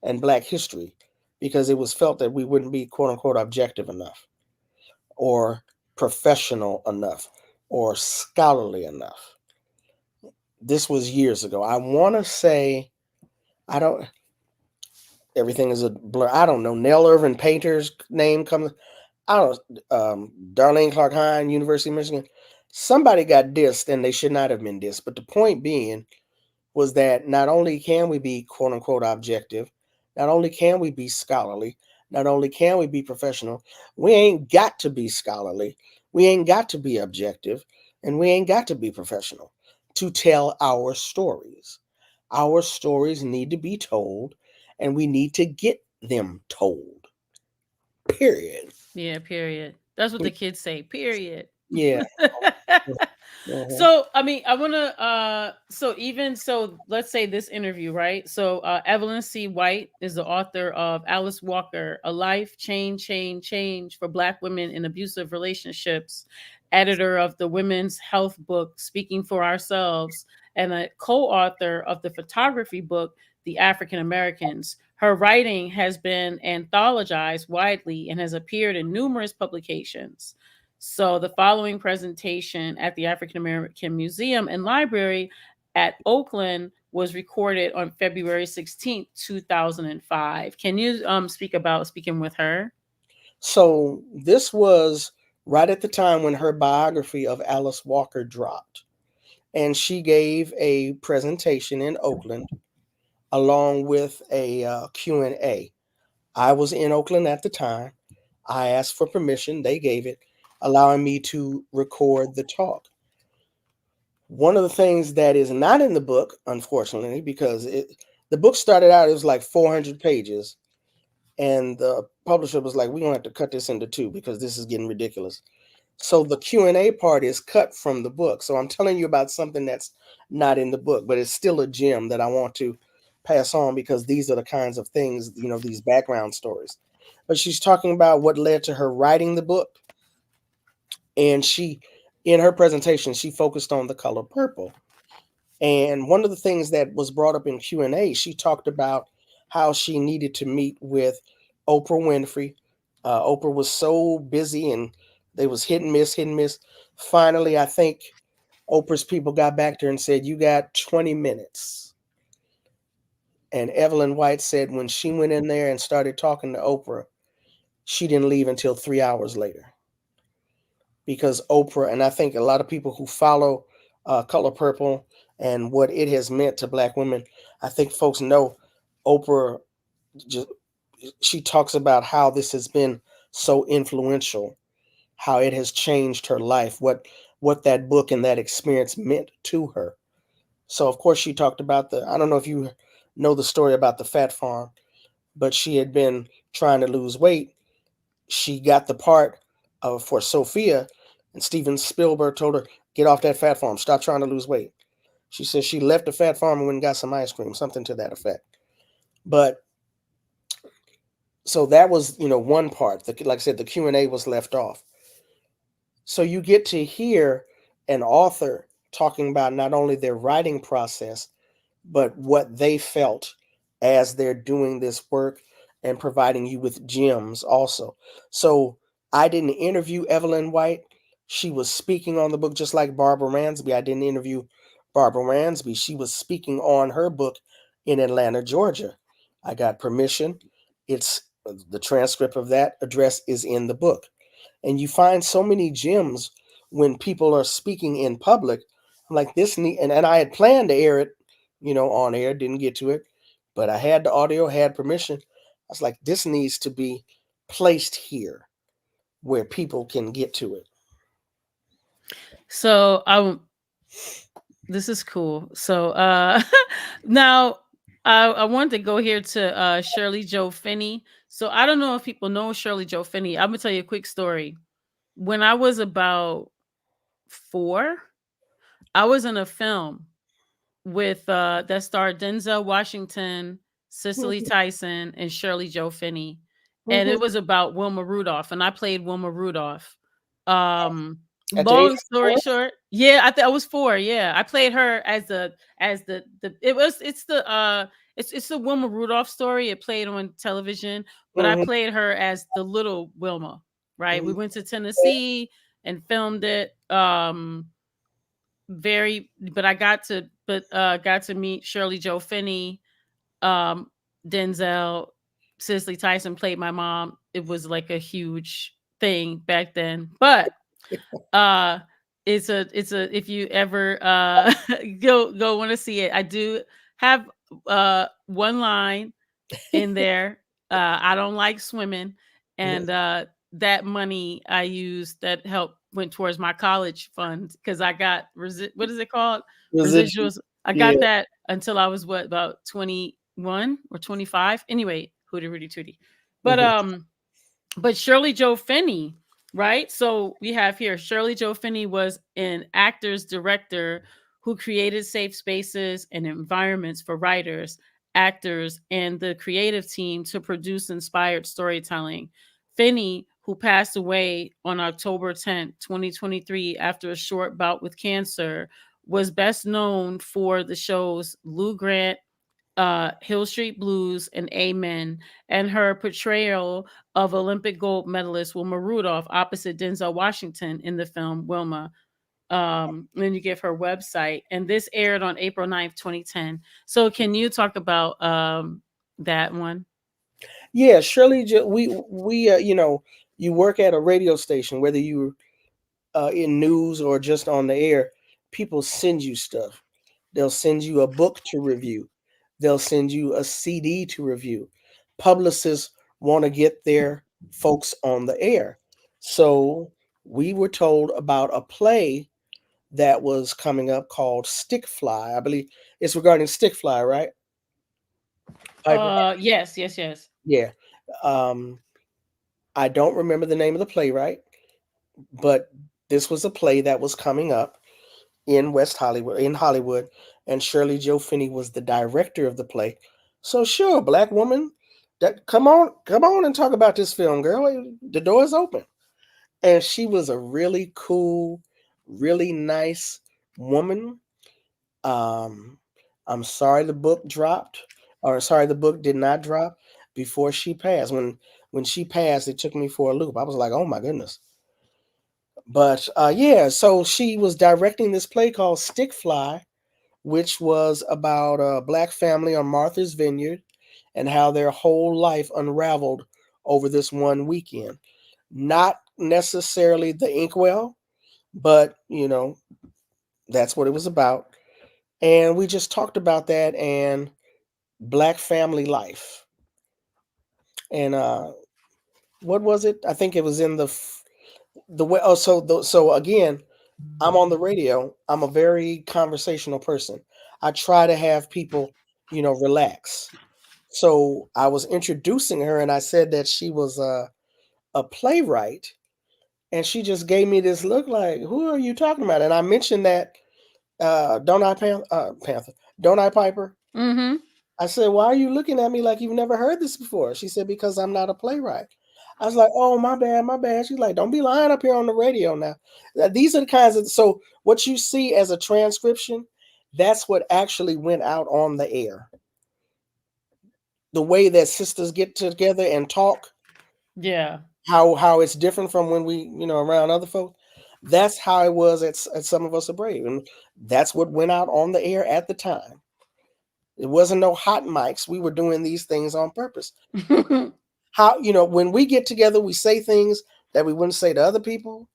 and Black history because it was felt that we wouldn't be quote unquote objective enough or professional enough or scholarly enough. This was years ago. I want to say, I don't, everything is a blur. I don't know. Nell Irvin Painter's name comes, I don't Darlene Clark Hine, University of Michigan. Somebody got dissed and they should not have been dissed. But the point being was that not only can we be quote unquote objective, not only can we be scholarly, not only can we be professional, we ain't got to be scholarly, we ain't got to be objective, and we ain't got to be professional. to tell our stories. Our stories need to be told, and we need to get them told. Period. Yeah, period. That's what the kids say, period. Yeah. Mhm. So I mean, I want to so even so let's say this interview, right? So Evelyn C. White is the author of Alice Walker, A Life Change for Black Women in Abusive Relationships, editor of the women's health book Speaking for Ourselves, and a co-author of the photography book The African Americans. Her writing has been anthologized widely and has appeared in numerous publications. So, the following presentation at the African American Museum and Library at Oakland was recorded on February 16th, 2005. Can you speak about speaking with her? So this was right at the time when her biography of Alice Walker dropped. And she gave a presentation in Oakland along with a Q&A. I was in Oakland at the time. I asked for permission. They gave it, allowing me to record the talk. One of the things that is not in the book, unfortunately, because the book started out, it was like 400 pages. And the publisher was like, we're going to have to cut this into two because this is getting ridiculous. So the Q&A part is cut from the book. So I'm telling you about something that's not in the book, but it's still a gem that I want to pass on because these are the kinds of things, these background stories. But she's talking about what led to her writing the book. And in her presentation, she focused on the color purple. And one of the things that was brought up in Q&A, she talked about how she needed to meet with Oprah Winfrey. Oprah was so busy and they was hit and miss, hit and miss. Finally, I think Oprah's people got back to her and said, you got 20 minutes. And Evelyn White said when she went in there and started talking to Oprah, she didn't leave until 3 hours later. Because Oprah, and I think a lot of people who follow Color Purple and what it has meant to Black women, I think folks know Oprah. Just, she talks about how this has been so influential, how it has changed her life, what that book and that experience meant to her. So of course she talked about I don't know if you know the story about the fat farm, but she had been trying to lose weight. She got the part for Sophia, and Steven Spielberg told her, "Get off that fat farm. Stop trying to lose weight." She says she left the fat farm and went and got some ice cream, something to that effect. But so that was, one part. Like I said, the Q&A was left off. So you get to hear an author talking about not only their writing process, but what they felt as they're doing this work and providing you with gems also. So I didn't interview Evelyn White. She was speaking on the book just like Barbara Ransby. I didn't interview Barbara Ransby. She was speaking on her book in Atlanta, Georgia. I got permission. It's the transcript of that address is in the book. And you find so many gems when people are speaking in public. I'm like this neat, and I had planned to air it, on air, didn't get to it, but I had the audio, had permission. I was like, this needs to be placed here where people can get to it. So, this is cool. So, now I wanted to go here to Shirley Joe Finney. So, I don't know if people know Shirley Joe Finney. I'm gonna tell you a quick story. When I was about 4, I was in a film with that starred Denzel Washington, Cicely Mhm, Tyson, and Shirley Joe Finney, and it mhm. was about Wilma Rudolph, and I played Wilma Rudolph. Um, At the age long of story 4? short, yeah, I was 4. Yeah, I played her as the it's the Wilma Rudolph story. It played on television, but I Mhm, played her as the little Wilma. Right, we mhm. went to Tennessee and filmed it. Very but I got to meet Shirley Joe Finney, um Denzel, Cicely Tyson played my mom. It was like a huge thing back then. But uh it's a if you ever go want to see it, I do have one line in there. I don't like swimming, Yeah. and that money I used that helped went towards my college fund because I got what is it called? Residual. Residuals. I got Yeah. that until I was what, about 21 or 25. Anyway, hootie hootie tootie. But Mhm. Shirley Joe Finney, right? So we have here Shirley Joe Finney was an actor's director who created safe spaces and environments for writers, actors, and the creative team to produce inspired storytelling. Finney, who passed away on October 10th, 2023, after a short bout with cancer, was best known for the shows Lou Grant, Hill Street Blues, and Amen, and her portrayal of Olympic gold medalist Wilma Rudolph opposite Denzel Washington in the film Wilma. Then you give her website, and this aired on April 9th, 2010. So, can you talk about that one? Yeah, Shirley. We you work at a radio station, whether you in news or just on the air. People send you stuff. They'll send you a book to review. They'll send you a CD to review. Publicists want to get their folks on the air. So we were told about a play that was coming up called Stick Fly. I believe it's regarding Stick Fly, right? Piper? Yes, yes, yes. Yeah. Um, I don't remember the name of the playwright, but this was a play that was coming up in West Hollywood, and Shirley Joe Finney was the director of the play. So sure, black woman, that come on and talk about this film, girl. The door is open. And she was a really cool, really nice woman. Um, I'm sorry the book dropped, or sorry the book did not drop before she passed. When she passed, it took me for a loop. I was like, oh my goodness. But yeah, so she was directing this play called Stick Fly, which was about a black family on Martha's Vineyard and how their whole life unraveled over this one weekend. Not necessarily the inkwell, but that's what it was about. And we just talked about that and black family life. And what was it? I think it was in the way. Oh, so again, I'm on the radio. I'm a very conversational person. I try to have people, relax. So I was introducing her, and I said that she was a playwright, and she just gave me this look like, "Who are you talking about?" And I mentioned that, don't I, Panther? Don't I, Piper? Mm-hmm. I said, "Why are you looking at me like you've never heard this before?" She said, "Because I'm not a playwright." I was like, "Oh, my bad, my bad." She's like, "Don't be lying up here on the radio now." These are the kinds of so what you see as a transcription, that's what actually went out on the air. The way that sisters get together and talk, Yeah. how it's different from when we around other folks. That's how it was at Some of Us Are Brave, and that's what went out on the air at the time. It wasn't no hot mics. We were doing these things on purpose. How when we get together, we say things that we wouldn't say to other people.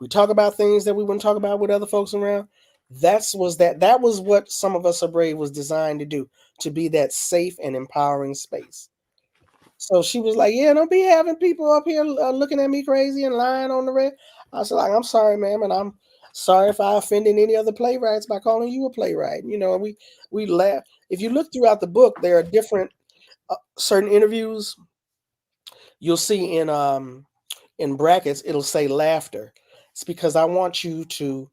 We talk about things that we wouldn't talk about with other folks around. That was what Some of Us Are Brave was designed to do, to be that safe and empowering space. So she was like, "Yeah, don't be having people up here looking at me crazy and lying on the red." I was like, "I'm sorry, ma'am, and I'm sorry if I offended any other playwrights by calling you a playwright." We laugh. If you look throughout the book, there are different certain interviews you'll see in brackets. It'll say laughter. It's because I want you to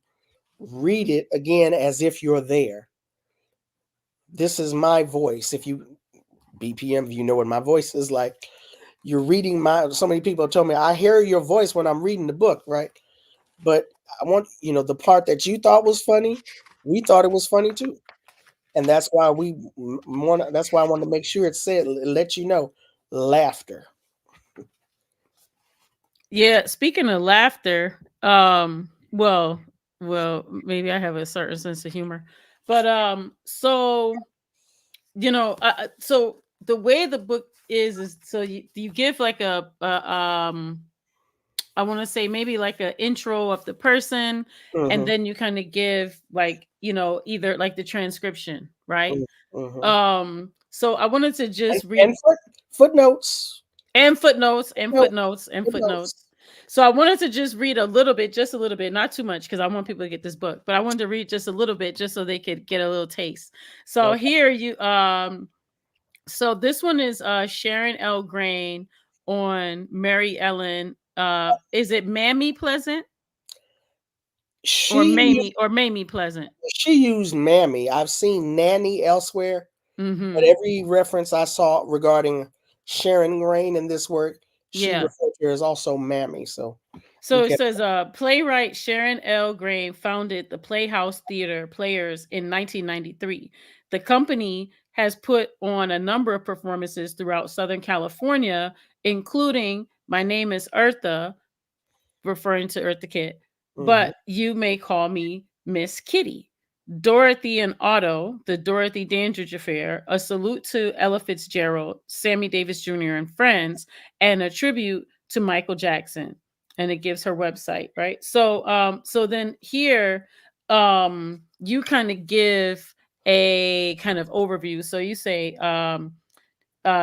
read it again as if you're there. This is my voice. If you BPM, if you know what my voice is like, you're reading my. So many people told me I hear your voice when I'm reading the book, right? But I want the part that you thought was funny. We thought it was funny too, and that's why we want. That's why I want to make sure it said let you know laughter. Yeah, speaking of laughter, well, maybe I have a certain sense of humor. But so so the way the book is so you give like a I want to say maybe like an intro of the person, and Hmm. then you kind of give like, either like the transcription, right? Hmm. So I wanted to And, just read and footnotes, and footnotes and no footnotes and footnotes. footnotes. So I wanted to just read a little bit, just a little bit, not too much, because I want people to get this book, but I wanted to read just a little bit, just so they could get a little taste. So Okay. here you, so this one is Sharon L. Grain on Mary Ellen. Is it Mamie Pleasant or She Mamie Pleasant? she used mammy. I've seen nanny elsewhere, but Mm-hmm. every reference I saw regarding Sharon Rain in this work, she Yeah. referred to her as also mammy. So we So it kept. says playwright Sharon L. Grain founded the Playhouse Theater Players in 1993. The company has put on a number of performances throughout Southern California, including My Name is Eartha, referring to Eartha Kitt, Mhm. but you may call me Miss Kitty. Dorothy and Otto, the Dorothy Dandridge Affair, a salute to Ella Fitzgerald, Sammy Davis Jr., and friends, and a tribute to Michael Jackson. And it gives her website, right? So then here, you kind of give a kind of overview. So you say,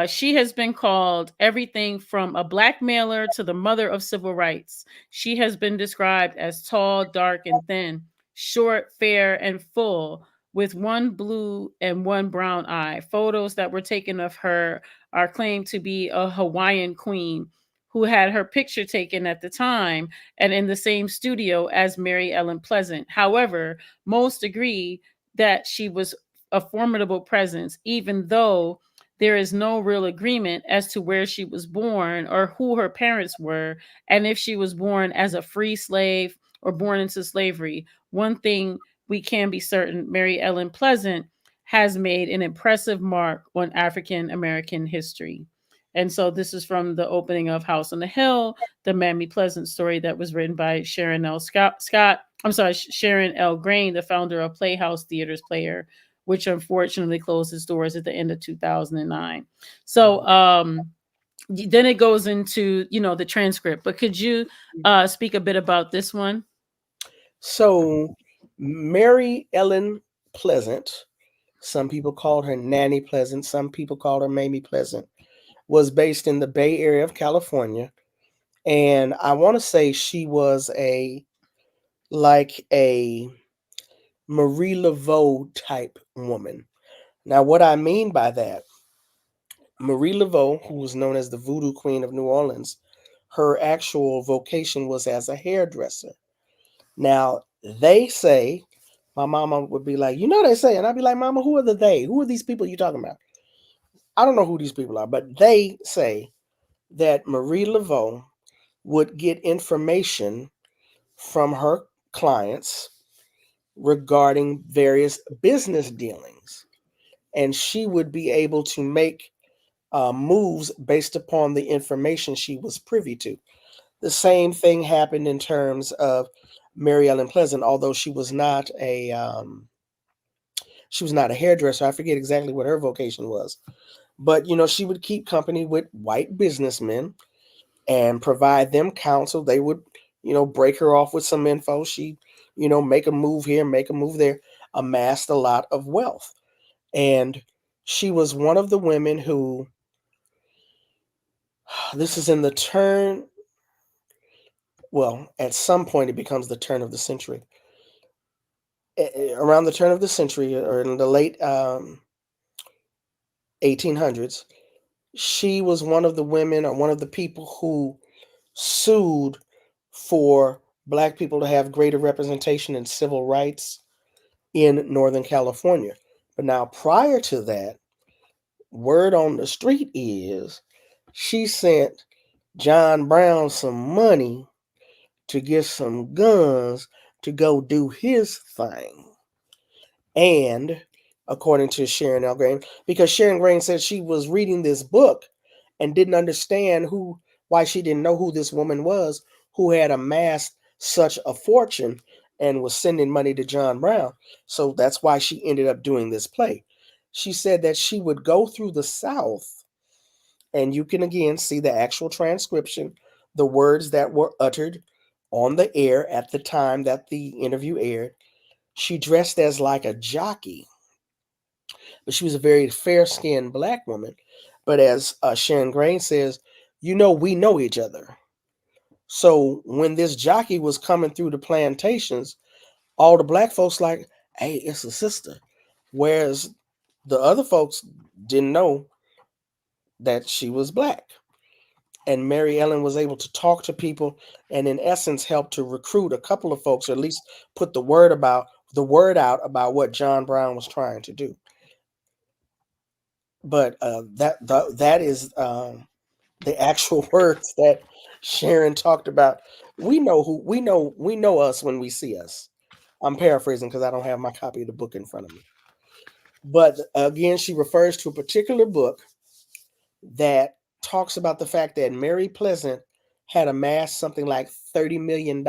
she has been called everything from a blackmailer to the mother of civil rights. She has been described as tall, dark, and thin, short, fair, and full, with one blue and one brown eye. Photos that were taken of her are claimed to be a Hawaiian queen who had her picture taken at the time and in the same studio as Mary Ellen Pleasant. However, most agree that she was a formidable presence, even though there is no real agreement as to where she was born or who her parents were, and if she was born as a free slave or born into slavery. One thing we can be certain: Mary Ellen Pleasant has made an impressive mark on African American history. And so this is from the opening of House on the Hill, the Mammy Pleasant story that was written by Sharon L. Scott. I'm sorry, Sharon L. Grain, the founder of Playhouse Theater's Player, which unfortunately closed its doors at the end of 2009. So then it goes into, the transcript. But could you speak a bit about this one? So Mary Ellen Pleasant, some people called her Nanny Pleasant, some people called her Mamie Pleasant, was based in the Bay Area of California. And I want to say she was a Marie Laveau type woman. Now, what I mean by that, Marie Laveau, who was known as the Voodoo Queen of New Orleans, her actual vocation was as a hairdresser. Now, they say, my mama would be like, they say, and I'd be like, Mama, who are the they? Who are these people you talking about? I don't know who these people are, but they say that Marie Laveau would get information from her clients regarding various business dealings, and she would be able to make moves based upon the information she was privy to. The same thing happened in terms of Mary Ellen Pleasant, although she was not a hairdresser. I forget exactly what her vocation was, but she would keep company with white businessmen and provide them counsel. They would, break her off with some info. She, make a move here, make a move there, amassed a lot of wealth. And she was one of the women who, this is in the turn, well, at some point it becomes the turn of the century. Around the turn of the century or in the late 1800s, she was one of the women or one of the people who sued for Black people to have greater representation in civil rights in Northern California. But now, prior to that, word on the street is she sent John Brown some money to get some guns to go do his thing. And according to Sharon L. Grain, because Sharon Grain said she was reading this book and didn't understand why she didn't know who this woman was who had amassed such a fortune and was sending money to John Brown. So that's why she ended up doing this play. She said that she would go through the South, and you can again see the actual transcription, the words that were uttered on the air at the time that the interview aired. She dressed as like a jockey, but she was a very fair skinned Black woman. But as Sharon Grain says, we know each other. So when this jockey was coming through the plantations, all the black folks like, hey, it's a sister. Whereas the other folks didn't know that she was black. And Mary Ellen was able to talk to people and in essence help to recruit a couple of folks, or at least put the word out about what John Brown was trying to do. But that is the actual words that Sharon talked about. We know us when we see us. I'm paraphrasing because I don't have my copy of the book in front of me. But again, she refers to a particular book that talks about the fact that Mary Pleasant had amassed something like $30 million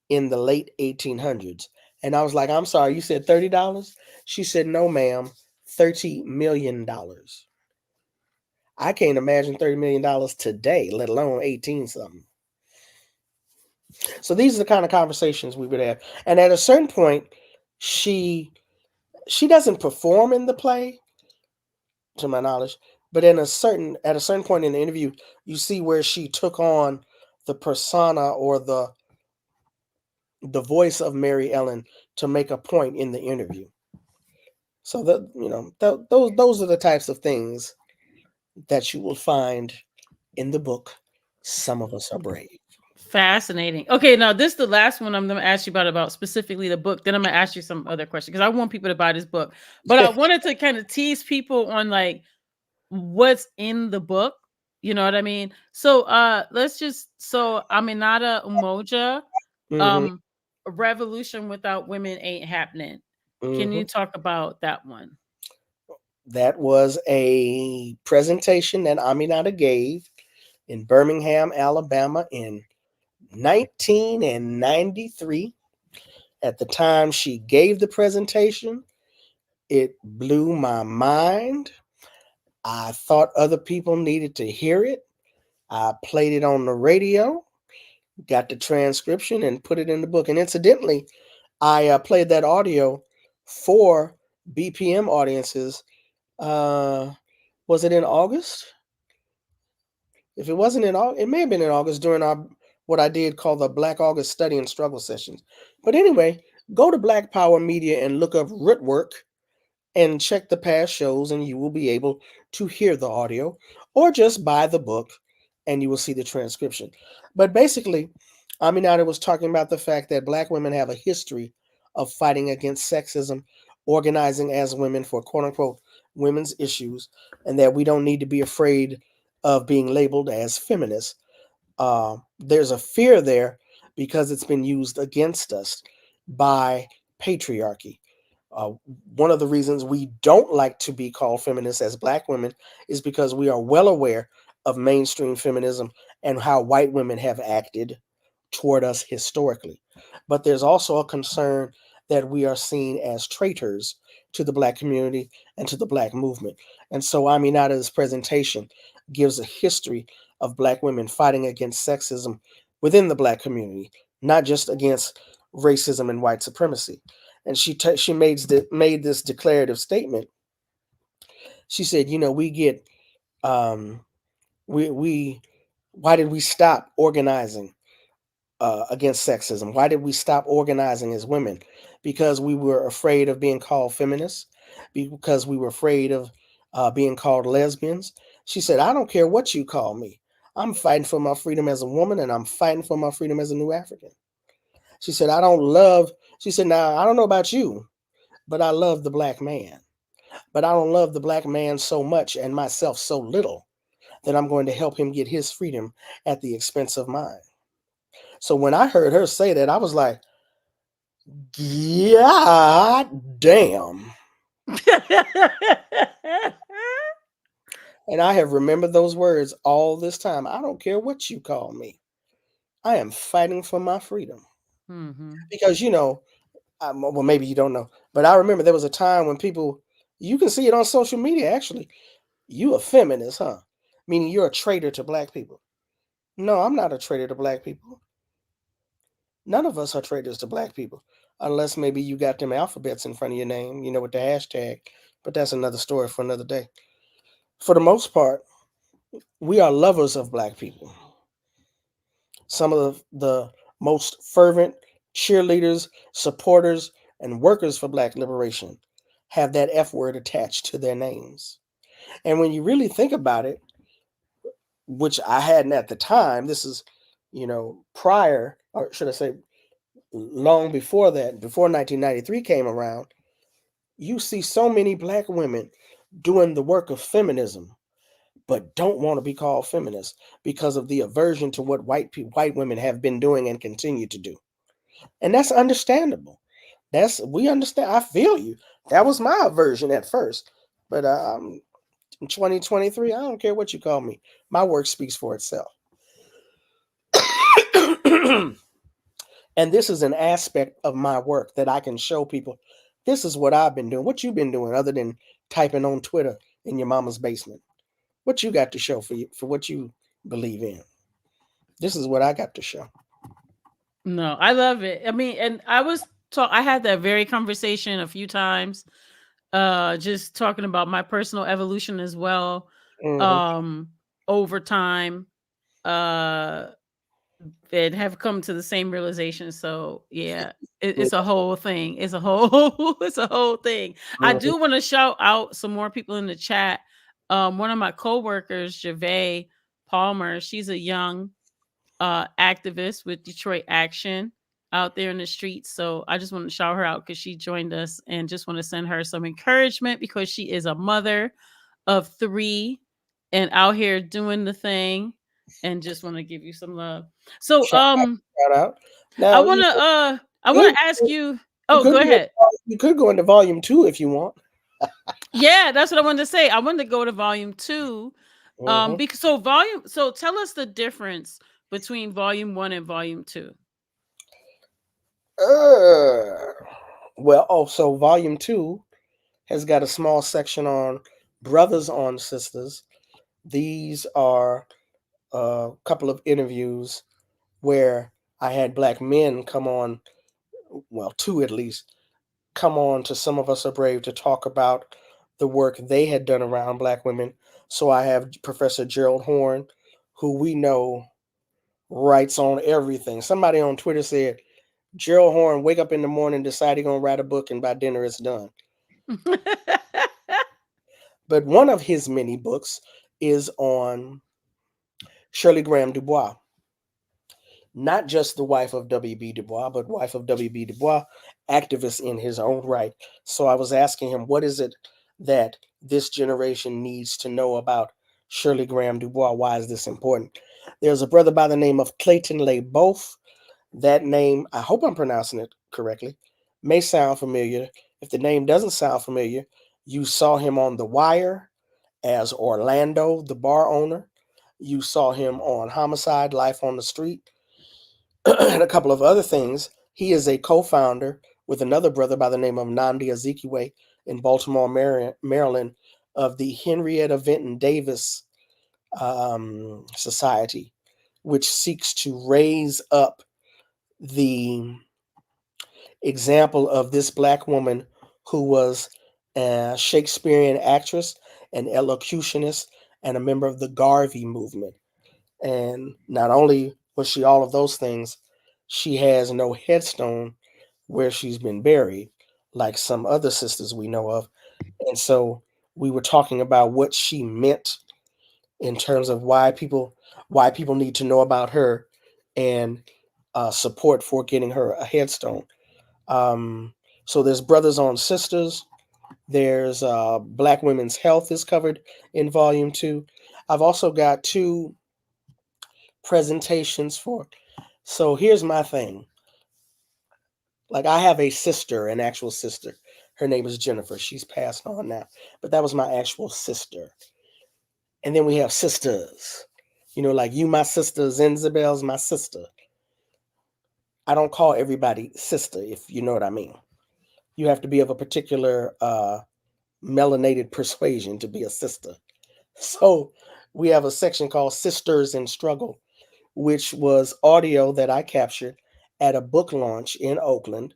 in the late 1800s. And I was like, I'm sorry, you said $30? She said, no, ma'am, $30 million. I can't imagine $30 million today, let alone 18 something. So these are the kind of conversations we would have. And at a certain point, she she doesn't perform in the play, to my knowledge, but at a certain point in the interview, you see where she took on the persona or the voice of Mary Ellen to make a point in the interview. So that those are the types of things that you will find in the book. Some of us are brave. Fascinating. Okay, now this is the last one I'm going to ask you about specifically the book. Then I'm going to ask you some other questions because I want people to buy this book. But I wanted to kind of tease people on like what's in the book. You know what I mean? So let's just so Aminata Umoja, Hmm. um a revolution without women ain't happening. Can Hmm. you talk about that one? That was a presentation that Aminata gave in Birmingham, Alabama in 1993. At the time she gave the presentation, it blew my mind. I thought other people needed to hear it. I played it on the radio, got the transcription, and put it in the book. And incidentally, I played that audio for BPM audiences. Uh, was it in August? If it wasn't in August, it may have been in August during our what I did call the Black August Study and Struggle sessions. But anyway, go to Black Power Media and look up Rootwork and check the past shows, and you will be able to hear the audio, or just buy the book and you will see the transcription. But basically, Aminata was talking about the fact that Black women have a history of fighting against sexism, organizing as women for quote unquote women's issues, and that we don't need to be afraid of being labeled as feminists. There's a fear there because it's been used against us by patriarchy. Uh, One of the reasons we don't like to be called feminists as Black women is because we are well aware of mainstream feminism and how white women have acted toward us historically. But there's also a concern that we are seen as traitors to the Black community and to the Black movement. And so Aminata's presentation gives a history of Black women fighting against sexism within the Black community, not just against racism and white supremacy. And she made this declarative statement. She said, we get um, we why did we stop organizing against sexism? Why did we stop organizing as women? Because we were afraid of being called feminists, because we were afraid of being called lesbians. She said, I don't care what you call me. I'm fighting for my freedom as a woman, and I'm fighting for my freedom as a new African. She said, she said, now, I don't know about you, but I love the Black man. But I don't love the Black man so much and myself so little that I'm going to help him get his freedom at the expense of mine. So when I heard her say that, I was like, God damn. And I have remembered those words all this time. I don't care what you call me. I am fighting for my freedom. Hmm. Because, well, maybe you don't know, but I remember there was a time when you can see it on social media actually. You a feminist, huh? Meaning you're a traitor to Black people. No, I'm not a traitor to Black people. None of us are traitors to Black people. Unless maybe you got them alphabets in front of your name, with the hashtag. But that's another story for another day. For the most part, we are lovers of Black people. Some of the most fervent cheerleaders, supporters, and workers for Black liberation have that F word attached to their names. And when you really think about it, which I hadn't at the time, this is, prior, or should I say, long before that, before 1993 came around, you see so many Black women doing the work of feminism, but don't want to be called feminists because of the aversion to what white women have been doing and continue to do. And that's understandable. We understand. I feel you. That was my aversion at first, but in 2023, I don't care what you call me. My work speaks for itself. And this is an aspect of my work that I can show people. This is what I've been doing. What you've been doing, other than typing on Twitter in your mama's basement. What you got to show for you, for what you believe in. This is what I got to show. No, I love it. I mean, and I had that very conversation a few times, just talking about my personal evolution as well, Hmm. um, over time, uh, and have come to the same realization. So yeah, Yeah. it's a whole thing. It's a whole, it's a whole thing. I Hmm. do want to shout out some more people in the chat. One of my coworkers, Gervais Palmer, she's a young activist with Detroit Action out there in the streets. So I just want to shout her out because she joined us, and just want to send her some encouragement because she is a mother of three and out here doing the thing, and just want to give you some love. So Shout out, shout out. I Now want to I want could to ask you. you Oh, could go go ahead. you could go into volume 2 if you want. Yeah, that's what I wanted to say. I wanted to go to volume 2. Hmm. Because so tell us the difference between volume 1 and volume 2. Uh, well, so volume 2 has got a small section on brothers on sisters. These are a couple of interviews where I had Black men come on, well, two at least, come on to Some of Us Are Brave to talk about the work they had done around Black women. So I have Professor Gerald Horn, who we know writes on everything. Somebody on Twitter said, Gerald Horn wake up in the morning, decide he's gonna write a book, and by dinner it's done. But one of his many books is on Shirley Graham Du Bois, not just the wife of W.B. Du Bois, but wife of W.B. Du Bois, activist in his own right. So I was asking him, what is it that this generation needs to know about Shirley Graham Du Bois? Why is this important? There's a brother by the name of Clayton LeBoeuf. That name, I hope I'm pronouncing it correctly, may sound familiar. If the name doesn't sound familiar, you saw him on The Wire as Orlando, the bar owner. You saw him on Homicide, Life on the Street, and a couple of other things. He is a co-founder with another brother by the name of Nnamdi Azikiwe in Baltimore, Maryland, of the Henrietta Vinton Davis Society, which seeks to raise up the example of this Black woman who was a Shakespearean actress, an elocutionist, and a member of the Garvey movement. And not only was she all of those things, she has no headstone where she's been buried, like some other sisters we know of. And so we were talking about what she meant in terms of why people need to know about her, and support for getting her a headstone. Um, so there's brothers on sisters. There's Black women's health is covered in volume 2. I've also got 2 presentations for. So here's my thing. Like, I have a sister, an actual sister. Her name is Jennifer. She's passed on now, but that was my actual sister. And then we have sisters. Like you, my sister. Zenzabel's my sister. I don't call everybody sister, if you know what I mean. You have to be of a particular melanated persuasion to be a sister. So we have a section called Sisters in Struggle, which was audio that I captured at a book launch in Oakland.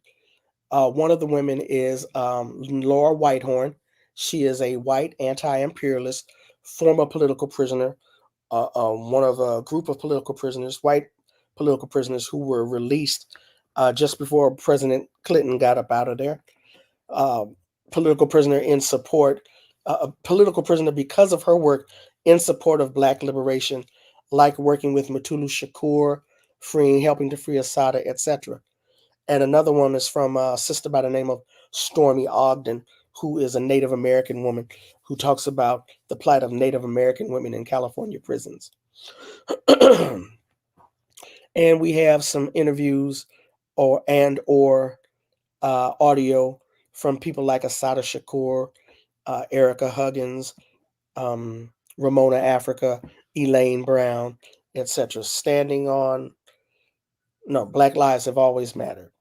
One of the women is Laura Whitehorn. She is a white anti imperialist, former political prisoner, one of a group of political prisoners, white political prisoners who were released just before President Clinton got up out of there. Uh, Political prisoner in support, a political prisoner because of her work in support of Black liberation, like working with Mutulu Shakur, helping to free Assata, etc. And another one is from a sister by the name of Stormy Ogden, who is a Native American woman who talks about the plight of Native American women in California prisons. And we have some interviews or audio from people like Asada Shakur, Erica Huggins, Ramona Africa, Elaine Brown, etc. Standing on no, Black lives have always mattered.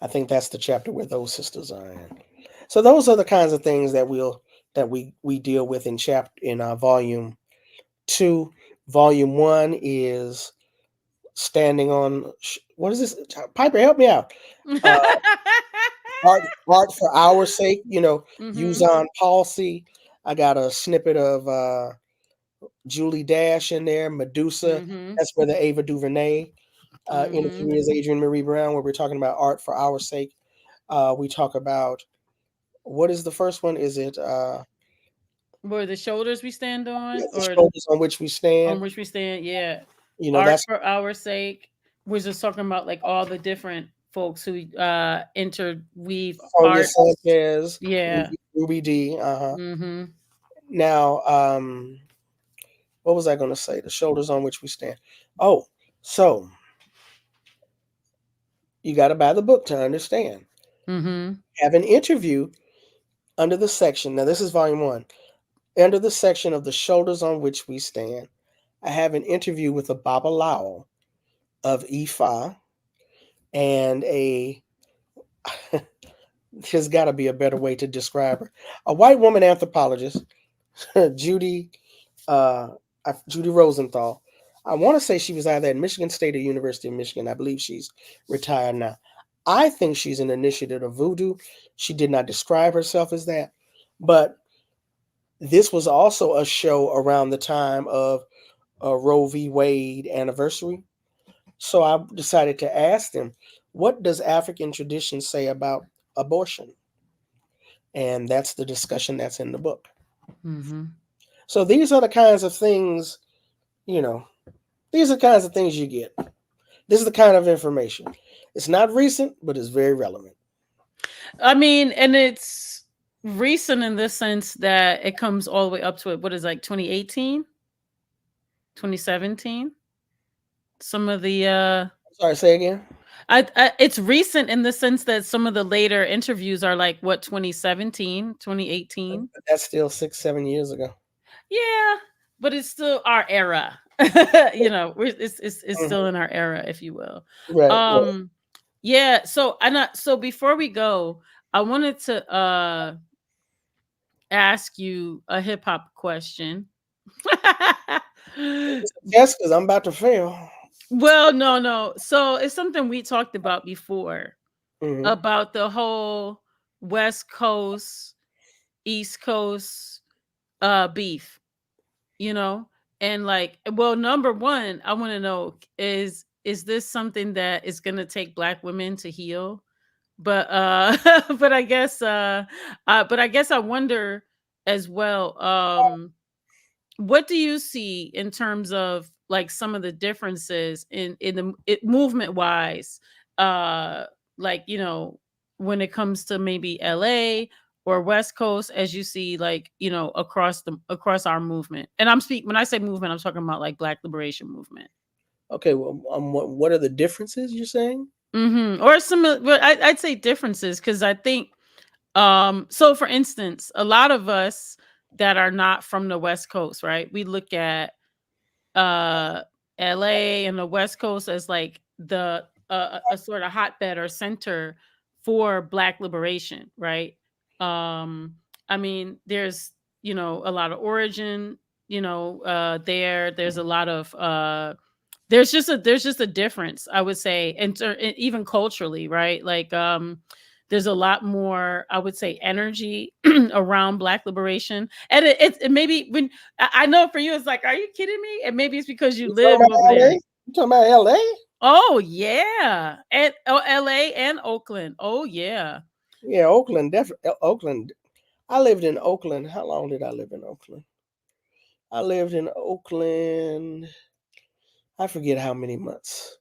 I think that's the chapter where those sisters are in. So those are the kinds of things that we deal with in volume 2. Volume 1 is standing on what is this? Piper, help me out. Uh, art for our sake, use Mm-hmm. on policy. I got a snippet of Julie Dash in there, Medusa. Mm-hmm. That's where the Ava DuVernay Mm-hmm. interview is, Adrienne Marie Brown, where we're talking about art for our sake. We talk about what is the first one? Is it Where the shoulders we stand on, the or shoulders on which we on stand? which we stand? Yeah. Art That's for our sake. We're just talking about like all the different folks who interweave Sonia art. Sanchez, Yeah. Ruby D. Mm-hmm. Now, what was I going to say? The shoulders on which we stand. Oh, so you got to buy the book to understand. Mm-hmm. Have an interview under the section. Now, this is volume 1. Under the section of the shoulders on which we stand, I have an interview with a Baba Lowell of Ifa and there's got to be a better way to describe her. A white woman anthropologist, Judy uh, Judy Rosenthal. I want to say she was either at Michigan State or University of Michigan. I believe she's retired now. I think she's an initiative of voodoo. She did not describe herself as that, but this was also a show around the time of Roe v. Wade anniversary. So I decided to ask them, what does African tradition say about abortion? And that's the discussion that's in the book. Mm-hmm. So these are the kinds of things, you know, these are the kinds of things you get. This is the kind of information. It's not recent, but it's very relevant. I mean, and it's recent in the sense that it comes all the way up to it. What is it, like 2018, 2017? Some of the Sorry, say again. it's recent in the sense that some of the later interviews are like what 2017, 2018. But that's still 6, 7 years ago. Yeah, but it's still our era. It's still Mhm. in our era, if you will. Right, right. Um, yeah. So before we go, I wanted to ask you a hip hop question. Yes, because I'm about to fail. Well, no, no. So it's something we talked about before Hmm. about the whole West Coast, East Coast beef, you know? And like, well, number one, I want to know is this something that is going to take black women to heal? But but I guess I wonder as well, what do you see in terms of like some of the differences in movement wise, uh like, when it comes to maybe LA or West Coast, as you see, like, across our movement? And when I say movement, I'm talking about like black liberation movement. Okay, well, what are the differences you're saying? Or some but I'd say differences, because I think, so for instance, a lot of us that are not from the West Coast, right, we look at uh LA and the West Coast as like the a sort of hotbed or center for black liberation, right? um I mean, there's, a lot of origin, there's a lot of there's just a difference, I would say, and even culturally, right? Like, there's a lot more, I would say, energy around black liberation. And it maybe when I know for you it's like, are you kidding me? And maybe it's because you You talking live about over there. LA? You talking about LA? Oh yeah, and LA and Oakland. Oh yeah. Yeah, Oakland, definitely. Oakland. I lived in Oakland. How long did I live in Oakland? I lived in Oakland. I forget how many months.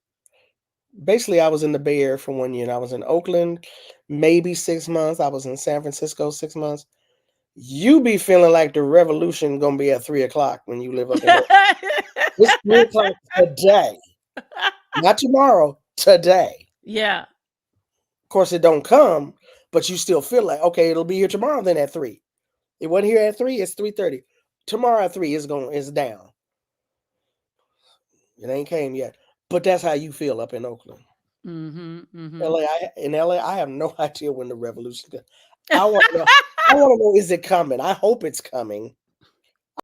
Basically, I was in the Bay Area for 1 year. And I was in Oakland, maybe 6 months. I was in San Francisco 6 months. You be feeling like the revolution gonna be at 3 o'clock when you live up in Oakland. It's 3 o'clock today, not tomorrow. Today. Yeah. Of course, it don't come, but you still feel like okay, it'll be here tomorrow. Then at 3, it wasn't here at 3. It's 3:30. Tomorrow at 3 is going. It's down. It ain't came yet, but that's how you feel up in Oakland. Mhm. Mhm. LA, in LA, I have no idea when the revolution. I want to know. I want to know, is it coming? I hope it's coming.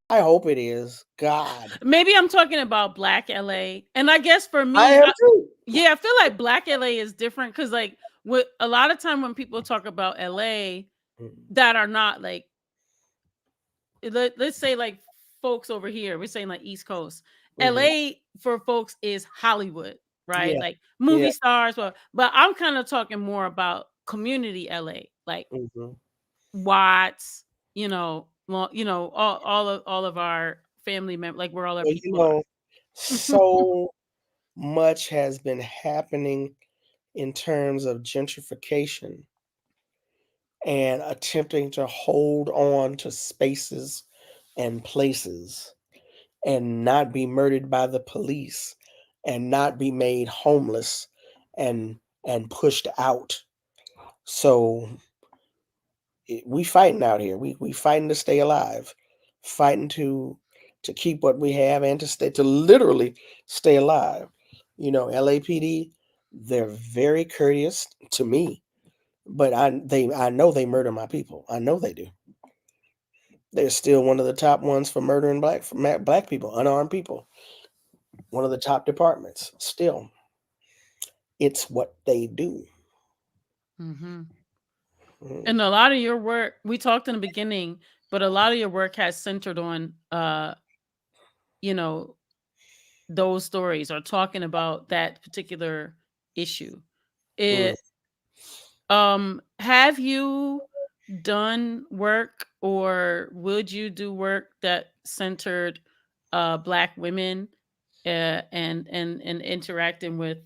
I hope it is. God, Maybe I'm talking about Black LA, and I guess for I me, am too. yeah, I feel like Black LA is different because, like, with a lot of time when people talk about LA that are not like, let's say, like, folks over here, we're saying like East Coast, Mhm. LA for folks is Hollywood, right? Yeah, Like yeah. movie stars, but I'm kind of talking more about community LA, like Mhm. Watts, well, all of our family members, like where all our Well, people are. so much has been happening in terms of gentrification and attempting to hold on to spaces and places and not be murdered by the police and not be made homeless and pushed out. So we fighting out here. We fighting to stay alive, fighting to keep what we have and to literally stay alive. LAPD, they're very courteous to me, but I know they murder my people. I know they do. They're still one of the top ones for murdering black people, unarmed people. One of the top departments. Still, it's what they do. Hmm. Mm, And a lot of your work, we talked in the beginning, but a lot of your work has centered on, you know, those stories or talking about that particular issue. mm. It have you done work or would you do work that centered black women and interacting with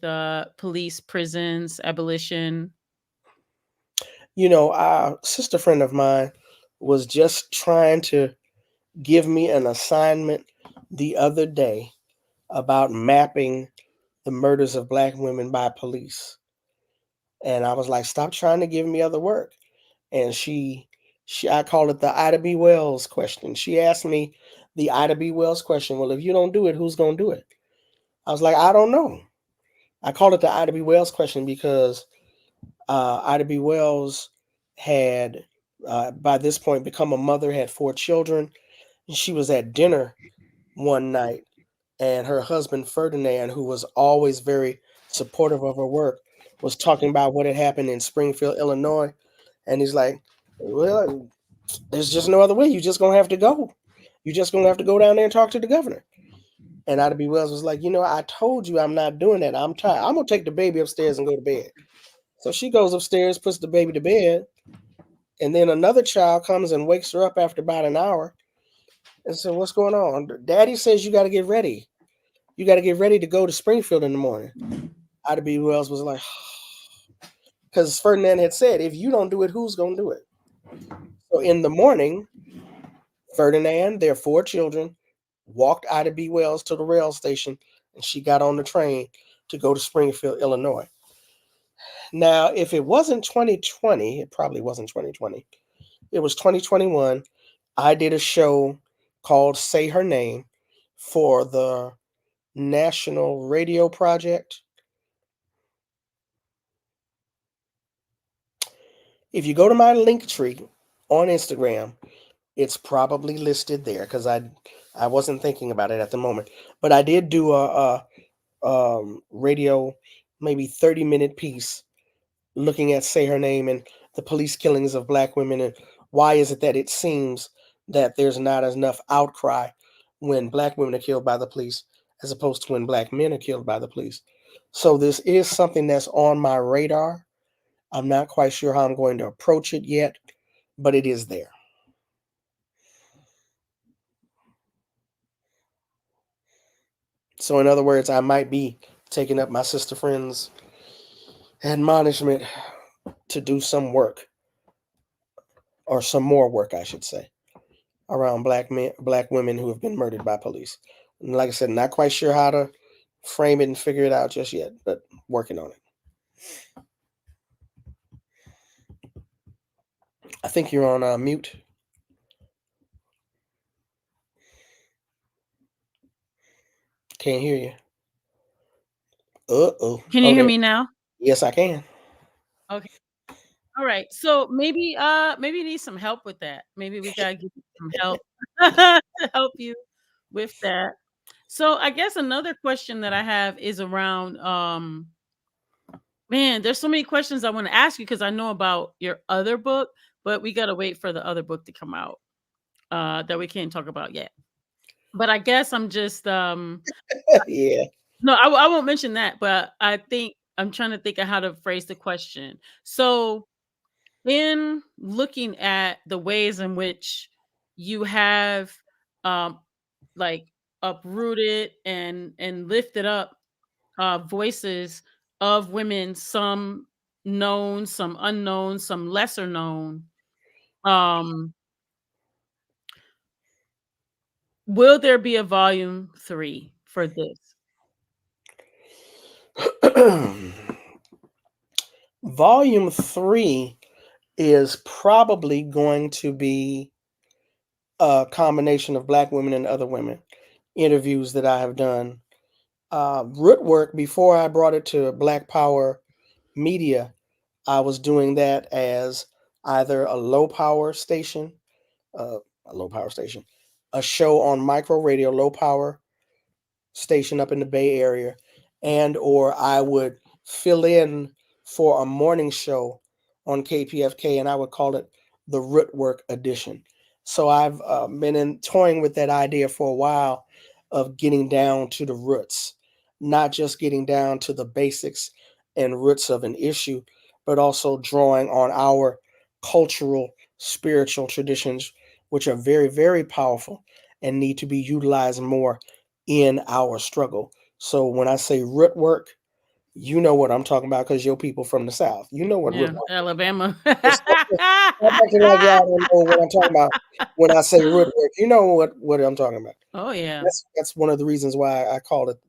police, prisons, abolition? A sister friend of mine was just trying to give me an assignment the other day about mapping the murders of black women by police. And I was like, stop trying to give me other work. And I call it the Ida B. Wells question. She asked me the Ida B. Wells question. Well, if you don't do it, who's going to do it? I was like, I don't know. I call it the Ida B. Wells question because Ida B. Wells had, by this point, become a mother, had 4 children. And she was at dinner one night, and her husband, Ferdinand, who was always very supportive of her work, was talking about what had happened in Springfield, Illinois. And he's like, well, there's just no other way. You just going to have to go. You just going to have to go down there and talk to the governor. And Ida B. Wells was like, I told you I'm not doing that. I'm tired. I'm going to take the baby upstairs and go to bed. So she goes upstairs, puts the baby to bed, and then another child comes and wakes her up after about an hour and said, what's going on? Daddy says you got to get ready. You got to get ready to go to Springfield in the morning. Ida B. Wells was like, because Ferdinand had said, if you don't do it, who's going to do it? So in the morning, Ferdinand, their 4 children, walked Ida B. Wells to the rail station, and she got on the train to go to Springfield, Illinois. Now, if it wasn't 2020, it probably wasn't 2020, it was 2021. I did a show called Say Her Name for the National Radio Project. If you go to my link tree on Instagram, it's probably listed there because I wasn't thinking about it at the moment. But I did do a radio, maybe 30-minute piece looking at Say Her Name and the police killings of black women and why is it that it seems that there's not enough outcry when black women are killed by the police as opposed to when black men are killed by the police. So this is something that's on my radar. I'm not quite sure how I'm going to approach it yet, but it is there. So, in other words, I might be taking up my sister friend's admonishment to do some work, or some more work, I should say, around black men, black women who have been murdered by police. And like I said, not quite sure how to frame it and figure it out just yet, but working on it. I think you're on mute. Can't hear you. Uh-oh. Can you Oh, hear there. me now? Yes, I can. Okay. All right. So maybe you need some help with that. Maybe we gotta give you some help to help you with that. So I guess another question that I have is around man, there's so many questions I want to ask you because I know about your other book, but we gotta wait for the other book to come out that we can't talk about yet. But I guess I'm just Yeah. no, I won't mention that, but I think I'm trying to think of how to phrase the question. So in looking at the ways in which you have um like uprooted and lifted up voices of women, some known, some unknown, some lesser known, um will there be a volume 3 for this? Volume 3 is probably going to be a combination of black women and other women interviews that I have done. Root work, before I brought it to Black Power Media, I was doing that as either uh, a low power station, a show on micro radio, low power station up in the Bay Area, and or I would fill in for a morning show on KPFK, and I would call it the Root Work Edition. So I've been toying with that idea for a while of getting down to the roots, not just getting down to the basics and roots of an issue, but also drawing on our cultural, spiritual traditions, which are very, very powerful and need to be utilized more in our struggle. So when I say root work, you know what I'm talking about because you're people from the South. You know what root Yeah, work Alabama. is. Stop acting like y'all don't know what I'm talking about when I say root work. You know what I'm talking about. Oh yeah. That's one of the reasons why I called it.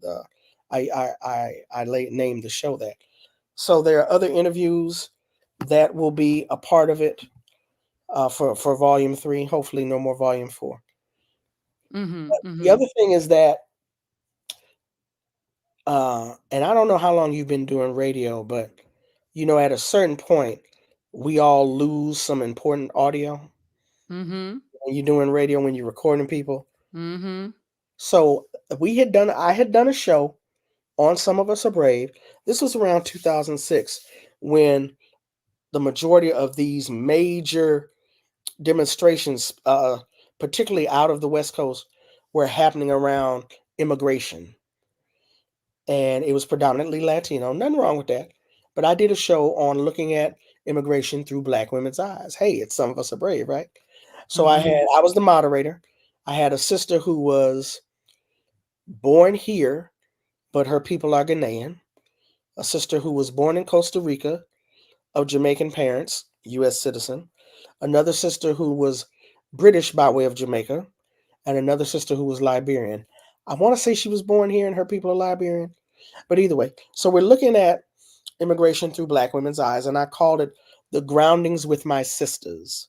Named the show that. So there are other interviews that will be a part of it for volume 3. Hopefully, no more volume 4. Mhm. The Mhm. other thing is that and I don't know how long you've been doing radio, but at a certain point, we all lose some important audio Mhm. when you're doing radio, when you're recording people. Mhm. So I had done a show on Some of Us Are Brave. This was around 2006 when the majority of these major demonstrations, particularly out of the West Coast, were happening around immigration, and it was predominantly Latino. Nothing wrong with that. But I did a show on looking at immigration through black women's eyes. Hey, it's Some of Us Are Brave, right? So Mhm. I was the moderator. I had a sister who was born here, but her people are Ghanaian. A sister who was born in Costa Rica of Jamaican parents, U.S. citizen. Another sister who was British by way of Jamaica, and another sister who was Liberian. I want to say she was born here and her people are Liberian. But either way, so we're looking at immigration through black women's eyes, and I called it The Groundings with My Sisters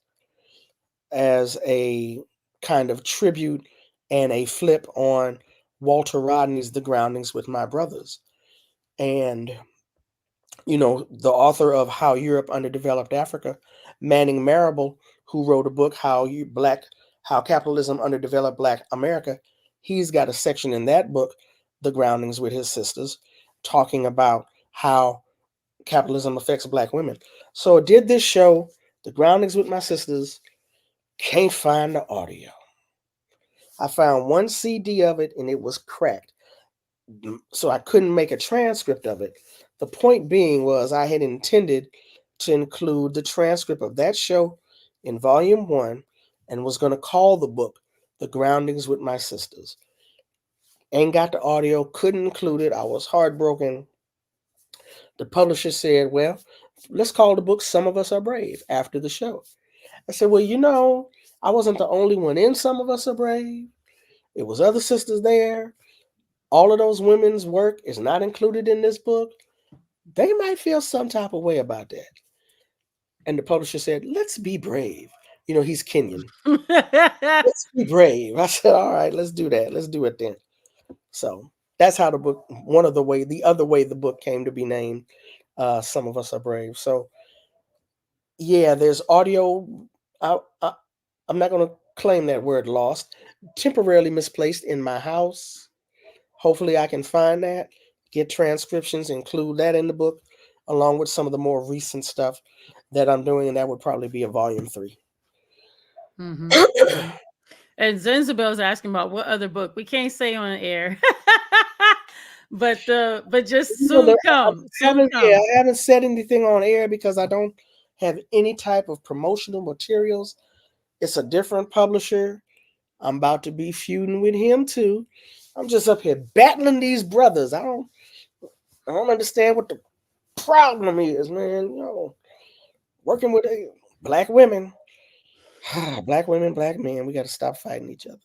as a kind of tribute and a flip on Walter Rodney's The Groundings with My Brothers. And, the author of How Europe Underdeveloped Africa, Manning Marable, who wrote a book, How Capitalism Underdeveloped Black America, he's got a section in that book, The Groundings with His Sisters, talking about how capitalism affects black women. So I did this show, The Groundings with My Sisters. Can't find the audio. I found one CD of it and it was cracked. So I couldn't make a transcript of it. The point being was I had intended to include the transcript of that show in volume 1 and was going to call the book The Groundings with My Sisters. Ain't got the audio, couldn't include it. I was heartbroken. The publisher said, well, let's call the book Some of Us Are Brave after the show. I said, well, I wasn't the only one in Some of Us Are Brave. It was other sisters there. All of those women's work is not included in this book. They might feel some type of way about that. And the publisher said, let's be brave. He's Kenyan. Let's be brave. I said, all right, let's do that. Let's do it then. So that's how the other way the book came to be named. Some of Us Are Brave. So yeah, there's audio. I, I, I'm not going to claim that word lost. Temporarily misplaced in my house. Hopefully I can find that, get transcriptions, include that in the book, along with some of the more recent stuff that I'm doing, and that would probably be a volume 3. Mm-hmm, mm-hmm. And Zenzabel's asking about what other book we can't say on air, but just soon come, soon come. I haven't said anything on air because I don't have any type of promotional materials. It's a different publisher. I'm about to be feuding with him too. I'm just up here battling these brothers. I don't understand what the problem is, man. Working with black women, black women, black men. We got to stop fighting each other.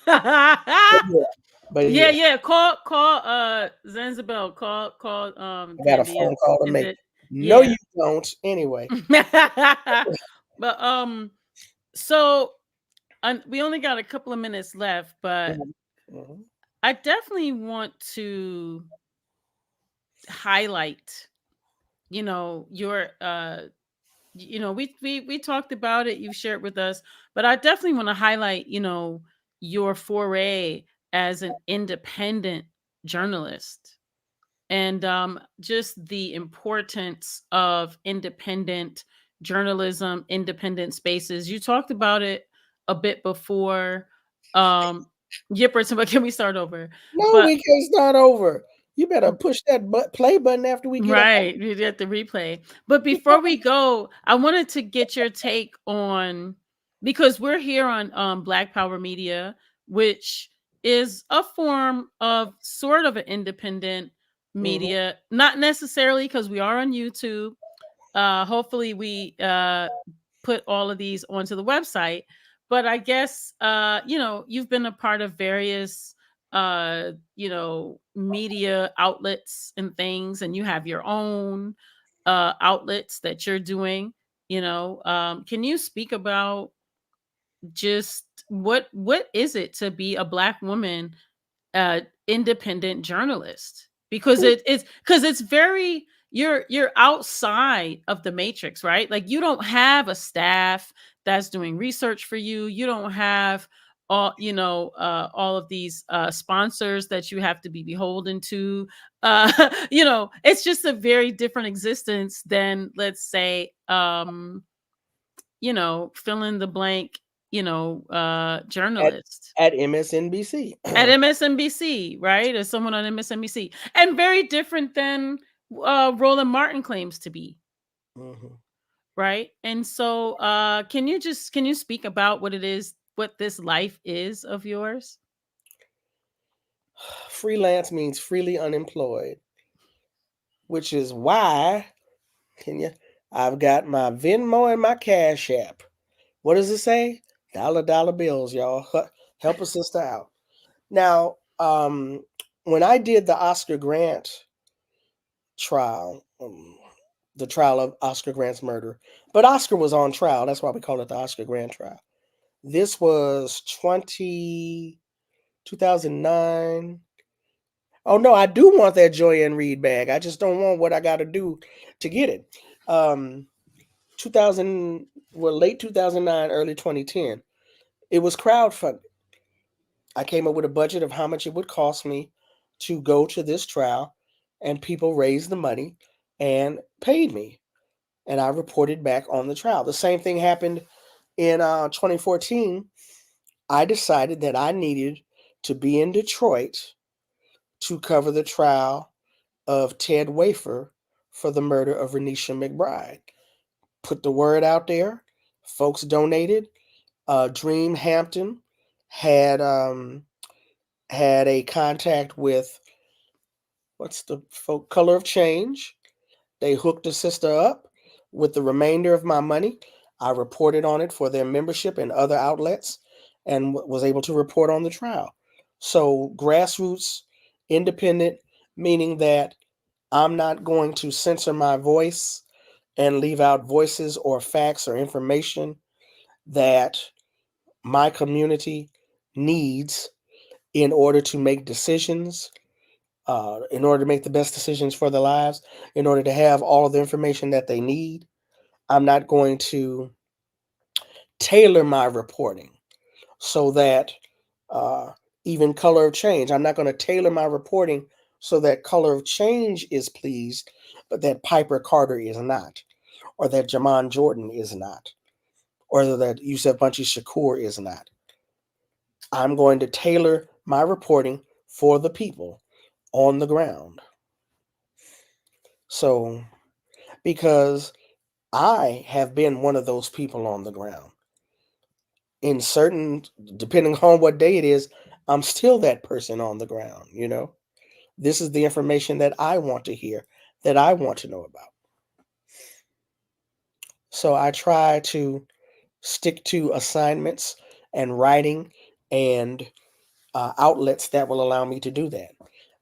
But Yeah, yeah, yeah. Call Zanzibar. Call I got a Tandy. phone call to Is make. it? No, Yeah. you don't. Anyway. But so we only got a couple of minutes left, but Mhm, mhm, I definitely want to highlight, your we talked about it, you've shared with us, but I definitely want to highlight, your foray as an independent journalist, and just the importance of independent journalism, independent spaces. You talked about it a bit before. Yipper, but can we start over? No, But we can't start over. You better push that play button after we get up. right, you get the replay. But before we go, I wanted to get your take on, because we're here on Black Power Media, which is a form of sort of an independent Mhm. media, not necessarily because we are on YouTube. Hopefully we put all of these onto the website, but I guess you've been a part of various media outlets and things, and you have your own outlets that you're doing. Can you speak about just what is it to be a Black woman independent journalist? Because it's very, you're outside of the matrix, right? Like, you don't have a staff that's doing research for you. You don't have all of these sponsors that you have to be beholden to. It's just a very different existence than, let's say, fill in the blank, at journalist at MSNBC. at MSNBC, right? As someone on MSNBC, and very different than Roland Martin claims to be, Mhm. right? And so, can you speak about what it is, what this life is of yours? Freelance means freely unemployed, which is why can you? I've got my Venmo and my Cash App. What does it say? Dollar bills, y'all. Help a sister out. Now, when I did the Oscar Grant trial, the trial of Oscar Grant's murder, but Oscar was on trial. That's why we call it the Oscar Grant trial. This was 2009. Oh no, I do want that Joy-Ann Reid bag. I just don't want what I got to do to get it. 2000, well, late 2009, early 2010. It was crowdfunded. I came up with a budget of how much it would cost me to go to this trial, and people raised the money and paid me, and I reported back on the trial. The same thing happened in 2014. I decided that I needed to be in Detroit to cover the trial of Ted Wafer for the murder of Renisha McBride. Put the word out there. Folks donated. Dream Hampton had had a contact with what's the folk Color of Change. They hooked the sister up with the remainder of my money. I reported on it for their membership and other outlets, and was able to report on the trial. So grassroots, independent, meaning that I'm not going to censor my voice and leave out voices or facts or information that my community needs in order to make decisions, in order to make the best decisions for their lives, in order to have all of the information that they need. I'm not going to tailor my reporting so that uh, even Color of Change, I'm not going to tailor my reporting so that Color of Change is pleased, but that Piper Carter is not, or that Jamon Jordan is not, or that Yusef Bunchi Shakur is not. I'm going to tailor my reporting for the people on the ground. So, because I have been one of those people on the ground. In certain, depending on what day it is, I'm still that person on the ground, you know? This is the information that I want to hear, that I want to know about. So I try to stick to assignments and writing and outlets that will allow me to do that,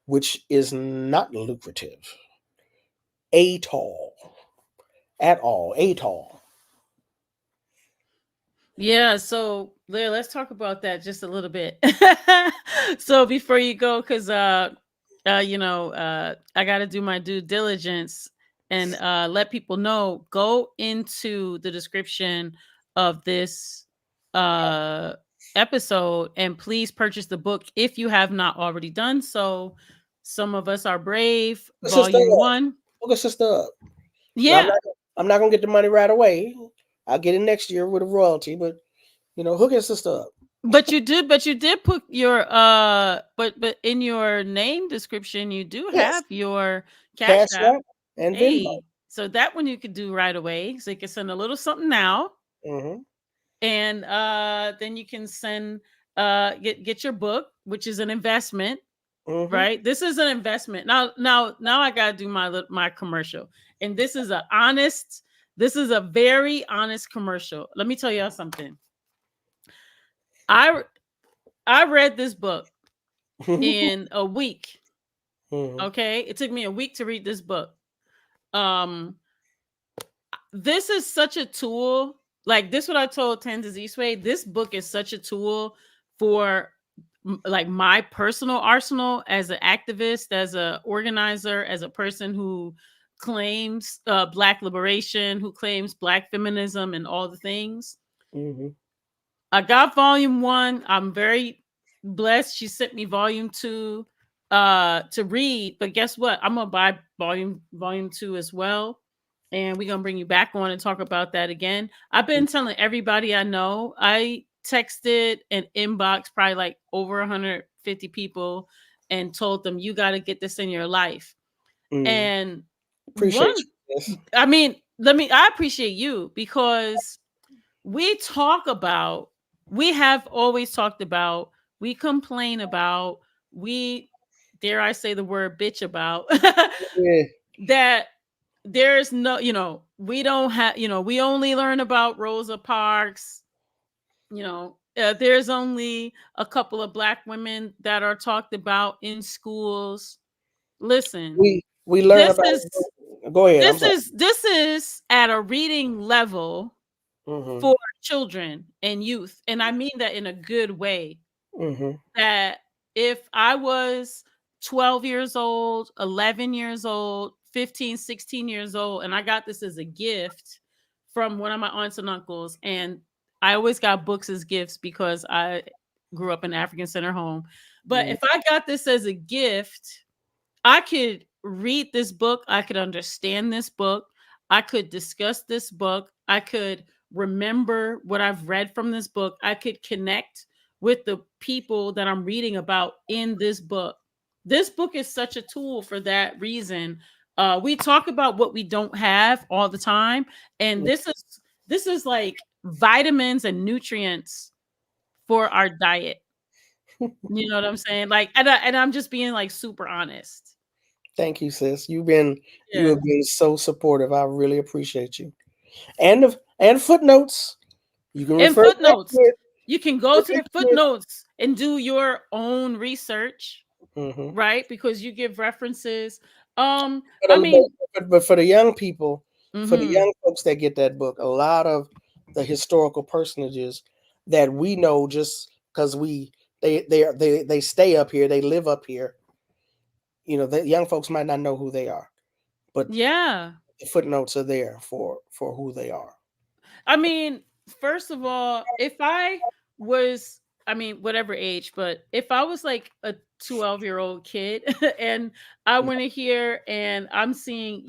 which is not lucrative at all, at all, at all. Yeah, so Leah, let's talk about that just a little bit. So before you go, because I got to do my due diligence and let people know. Go into the description of this uh episode and please purchase the book if you have not already done so. Some of Us Are Brave, Let's just Volume up. 1. Look at sister up. Now, Yeah, I'm not gonna get the money right away. I'll get it next year with a royalty, but hook your sister up. but you did put your but in your name description you do Yes, have your Cash Cash App. App and Venmo. Hey, so that one you could do right away. So you can send a little something now, Mm-hmm. and then you can send get your book, which is an investment, Mm-hmm. right? This is an investment. Now I got to do my commercial. And this is a very honest commercial. Let me tell y'all something. I I read this book in a week. Mm-hmm. Okay? It took me a week to read this book. Um this is such a tool. Like this what I told Thandisizwe, this book is such a tool for like my personal arsenal as an activist, as a organizer, as a person who claims black liberation, who claims black feminism and all the things. Mm-hmm. I got volume 1. I'm very blessed. She sent me volume 2 to read, but guess what? I'm going to buy volume 2 as well. And we're going to bring you back on and talk about that again. I've been telling everybody I know. I texted and inboxed probably like over 150 people and told them you got to get this in your life. Mm-hmm. And Appreciate one you. Yes. I mean, I appreciate you because we talk about, we have always talked about, we complain about, we, dare I say the word bitch about, Yeah. that there's no, we don't have, we only learn about Rosa Parks, there's only a couple of black women that are talked about in schools. Listen, We learn this about. is Go ahead. I'm this sorry. is this is at a reading level Mm-hmm. for children and youth. And I mean that in a good way. Mm-hmm. That if I was 12 years old, 11 years old, 15, 16 years old, and I got this as a gift from one of my aunts and uncles, and I always got books as gifts because I grew up in an African center home. But Mm-hmm. if I got this as a gift, I could read this book. I could understand this book. I could discuss this book. I could remember what I've read from this book. I could connect with the people that I'm reading about in this book. This book is such a tool for that reason. We talk about what we don't have all the time, and this is like vitamins and nutrients for our diet. You know what I'm saying? Like, and I'm just being like super honest. Thank you, sis. You Yeah. have been so supportive. I really appreciate you. And footnotes. You can And refer back to footnotes. it. You can go to the footnotes and do your own research, Mm-hmm. right? Because you give references. But, I mean, but for the young people, for the mhm. young folks that get that book, a lot of the historical personages that we know just because they stay up here, they live up here. The young folks might not know who they are, but Yeah. the footnotes are there for who they are. I mean, first of all, if I was, I mean, whatever age, but if I was like a 12-year-old kid and I Mm, went to here and I'm seeing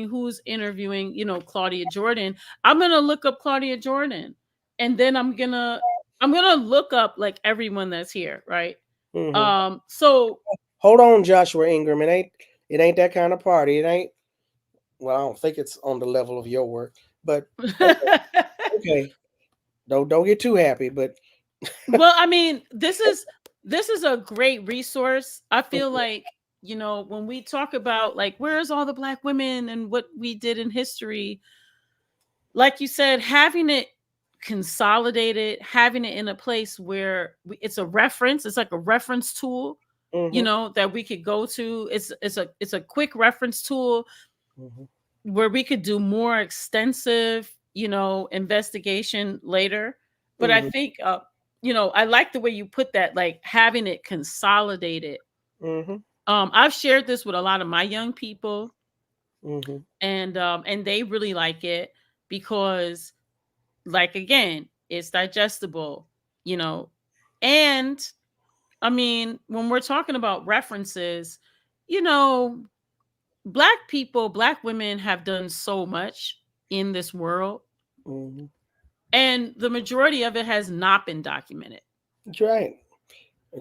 who's interviewing, Claudia Jordan, I'm going to look up Claudia Jordan, and then I'm going to look up like everyone that's here, right? mhm. So Hold on, Joshua Ingram. It ain't that kind of party. It ain't. Well, I don't think it's on the level of your work, but okay, okay. Don't get too happy, but Well, I mean, this is a great resource. I feel like, when we talk about like where's all the black women and what we did in history, like you said, having it consolidated, having it in a place where it's a reference, it's like a reference tool, mhm, that we could go to. It's a quick reference tool mhm, where we could do more extensive, investigation later. But I mhm, think, I like the way you put that, like having it consolidated. mhm, I've shared this with a lot of my young people, mhm, and they really like it because, like, again, it's digestible, you know, and I mean, when we're talking about references, you know, black people, black women have done so much in this world, mhm. and the majority of it has not been documented. That's right.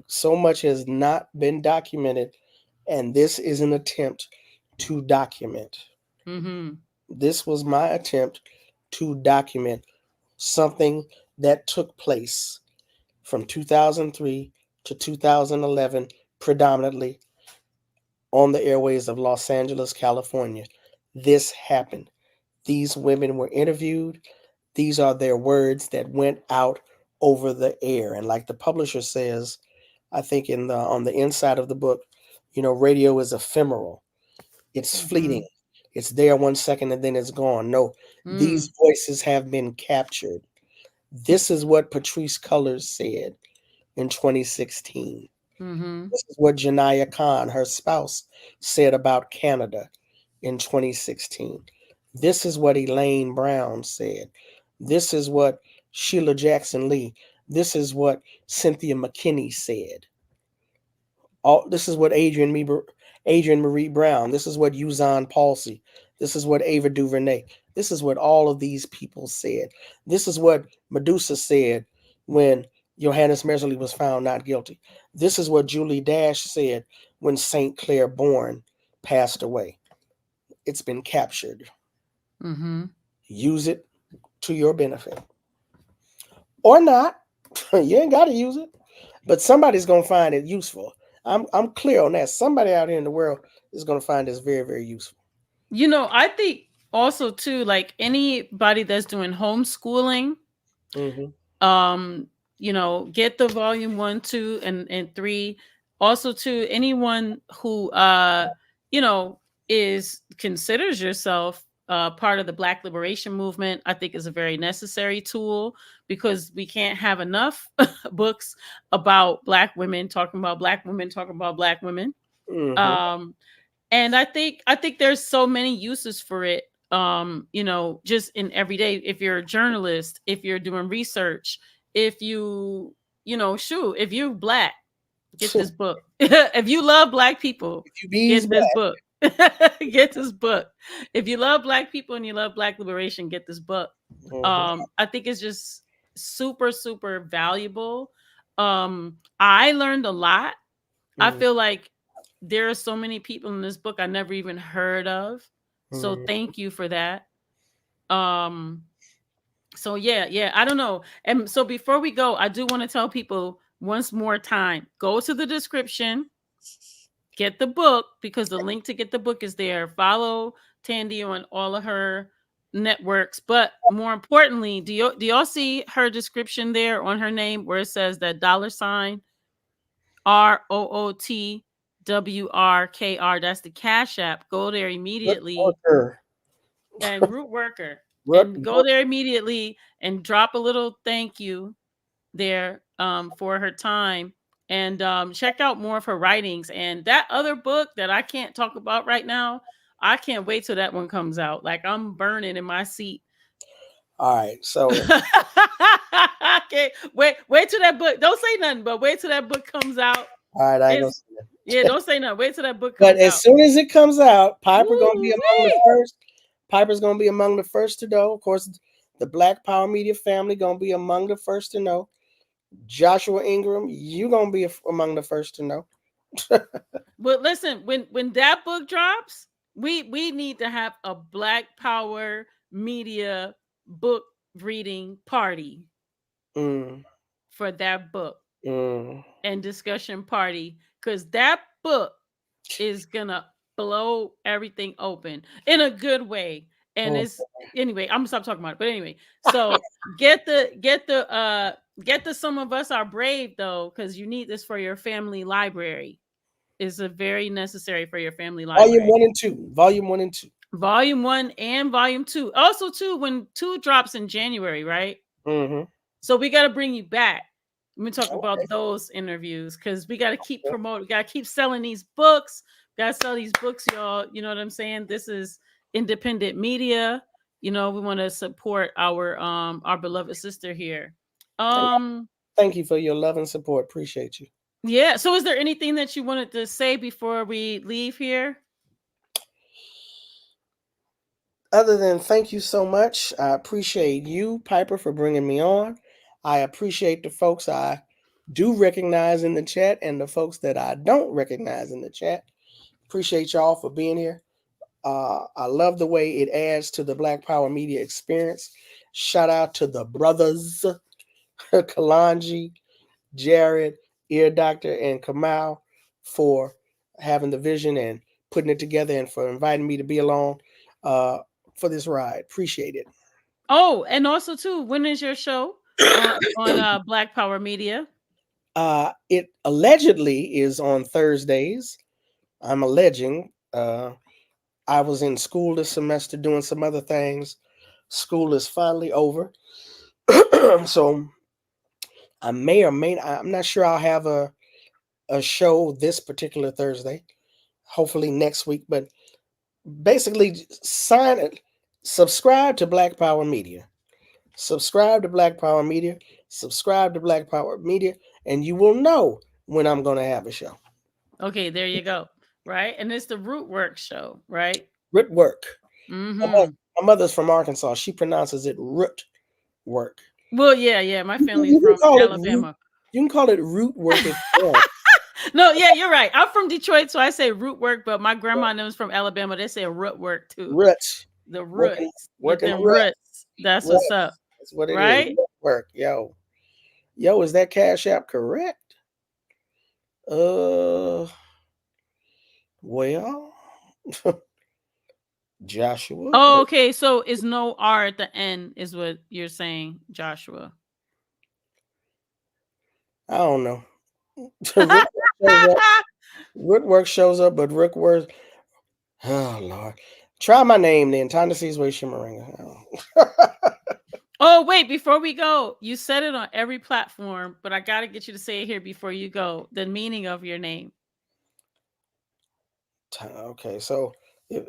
So much has not been documented, and this is an attempt to document. Mhm. This was my attempt to document something that took place from 2003 to 2011, predominantly on the airways of Los Angeles, California. This happened. These women were interviewed. These are their words that went out over the air. And like the publisher says, I think on the inside of the book, radio is ephemeral. It's fleeting. Mhm. It's there 1 second and then it's gone. No, these Mm. voices have been captured. This is what Patrice Cullors said in 2016. Mhm. This is what Janaya Khan, her spouse, said about Canada in 2016. This is what Elaine Brown said. This is what Sheila Jackson Lee. This is what Cynthia McKinney said. This is what Adrian Marie Brown. This is what Yuzan Palsy. This is what Ava DuVernay. This is what all of these people said. This is what Medusa said when Johannes Mersley was found not guilty. This is what Julie Dash said when St. Clair Bourne passed away. It's been captured. Mhm. Use it to your benefit or not. You ain't got to use it, but somebody's gonna find it useful. I'm clear on that. Somebody out here in the world is gonna find this very, very useful. I think also too, like anybody that's doing homeschooling, Hmm. um get the volume 1, 2, and 3. Also to anyone who you know is considers yourself part of the black liberation movement, I think is a very necessary tool, because we can't have enough books about black women talking about black women talking about black women. Hmm. Um and I think there's so many uses for it, just in everyday. If you're a journalist, if you're doing research, if shoot, if you're black, get this book. If you love black people, If you bees get this back. book. Get this book. If you love black people and you love black liberation, get this book. Hmm. I think it's just super, super valuable. I learned a lot. I Mm, feel like there are so many people in this book I never even heard of. So mm. thank you for that. Um, so yeah, I don't know. And so before we go, I do want to tell people once more time, go to the description, get the book because the link to get the book is there. Follow Tandy on all of her networks, but more importantly, do y'all see her description there on her name where it says that $ ROOTWRKR? That's the Cash App. Go there Root immediately, worker. and Root Worker, Root and go work. there immediately and drop a little thank you there for her time, and check out more of her writings. And that other book that I can't talk about right now, I can't wait till that one comes out. Like, I'm burning in my seat. All right. So, Okay, wait till that book. Don't say nothing, but wait till that book comes out. all right, I ain't gonna It's say Yeah, that. don't say nothing. Wait till that book But comes as out. soon as it comes out, Piper gonna be among the Woo-wee. first. Piper's gonna be among the first to know. Of course, the Black Power Media family gonna be among the first to know. Joshua Ingram, you gonna be among the first to know. But listen, when that book drops, we need to have a Black Power Media book reading party Mm, for that book mm. and discussion party, because that book is gonna blow everything open in a good way. And Oh, it's Anyway, I'm gonna stop talking about it. But anyway, so get the Some of Us Are Brave though, because you need this for your family library. Is a very necessary for your family volume library. 1 and 2. Volume 1 and 2. Volume 1 and volume 2. Also, too, when 2 drops in January, right? Mm-hmm. So we got to bring you back. We talk Okay. about those interviews because we got to keep promoting. We got to keep selling these books. Got to sell these books, y'all. You know what I'm saying? This is independent media. We want to support our beloved sister here. And Um, thank you for your love and support. Appreciate you. yeah. So, is there anything that you wanted to say before we leave here? Other than thank you so much, I appreciate you, Piper, for bringing me on. I appreciate the folks I do recognize in the chat and the folks that I don't recognize in the chat. Appreciate y'all for being here. I love the way it adds to the Black Power Media experience. Shout out to the brothers, Kalanji, Jared, Ear Doctor, and Kamal for having the vision and putting it together and for inviting me to be along uh, for this ride. Appreciate it. Oh, and also too, when is your show on Black Power Media? It allegedly is on Thursdays. I'm alleging. I was in school this semester doing some other things. School is finally over. So I may or may not, I'm not sure I'll have a show this particular Thursday. Hopefully next week. But basically, sign it, subscribe to Black Power Media. Subscribe to Black Power Media. Subscribe to Black Power Media, and you will know when I'm going to have a show. Okay, there you go. Right, and it's the Root Work show, right? Root work. Mm-hmm. My mother's from Arkansas. She pronounces it root work. Well, yeah. My family's You can from call it root. Alabama. You can call it root work if you want. No, yeah, you're right. I'm from Detroit, so I say root work, but my grandma knows from Alabama. They say root work too. Roots. The Working, roots. Get working the them roots. roots. That's what's up. Roots. That's what it is. Right? Root work, yo. Yo, is that Cash App correct? Uh, well, Joshua. Oh, okay. So is no R at the end, is what you're saying, Joshua. I don't know. Root shows up. Rootwork shows up, but Rootwork. Oh Lord, try my name then. Thandisizwe Chimurenga. Oh, wait, before we go, you said it on every platform, but I got to get you to say it here before you go. The meaning of your name. Okay, so if,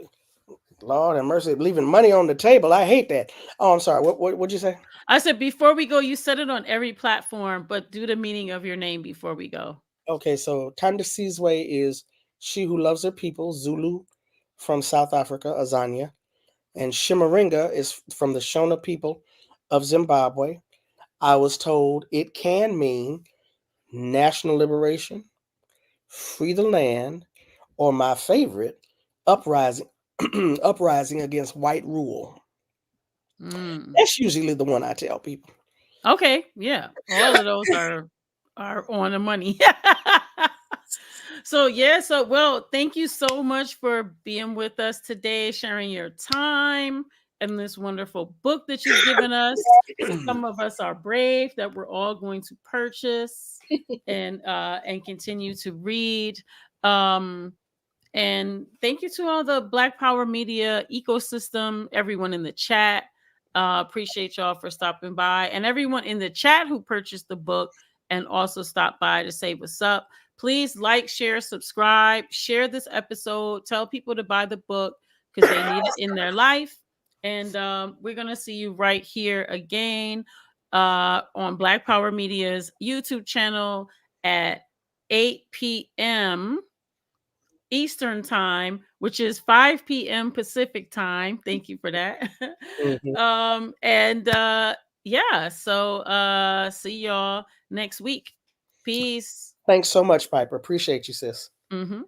Lord have mercy, leaving money on the table. I hate that. Oh, I'm sorry. What'd you say? I said before we go, you said it on every platform, but do the meaning of your name before we go. Okay, so Thandisizwe is she who loves her people, Zulu from South Africa, Azania. And Chimurenga is from the Shona people of Zimbabwe. I was told it can mean national liberation, free the land, or my favorite, uprising, uprising against white rule. Mm. That's usually the one I tell people. Okay, yeah. All of those are on the money. So yeah, so well, thank you so much for being with us today, sharing your time and this wonderful book that you've given us. Some of us are brave that we're all going to purchase and continue to read. Um and thank you to all the Black Power Media ecosystem, everyone in the chat. Appreciate y'all for stopping by, and everyone in the chat who purchased the book and also stopped by to say what's up. Please like, share, subscribe, share this episode, tell people to buy the book because they need it in their life. And we're going to see you right here again on Black Power Media's YouTube channel at 8 p.m. Eastern time, which is 5 p.m. Pacific time. Thank you for that. Mhm. And yeah, so see y'all next week. Peace. Thanks so much, Piper. Appreciate you, sis. Mm-hmm.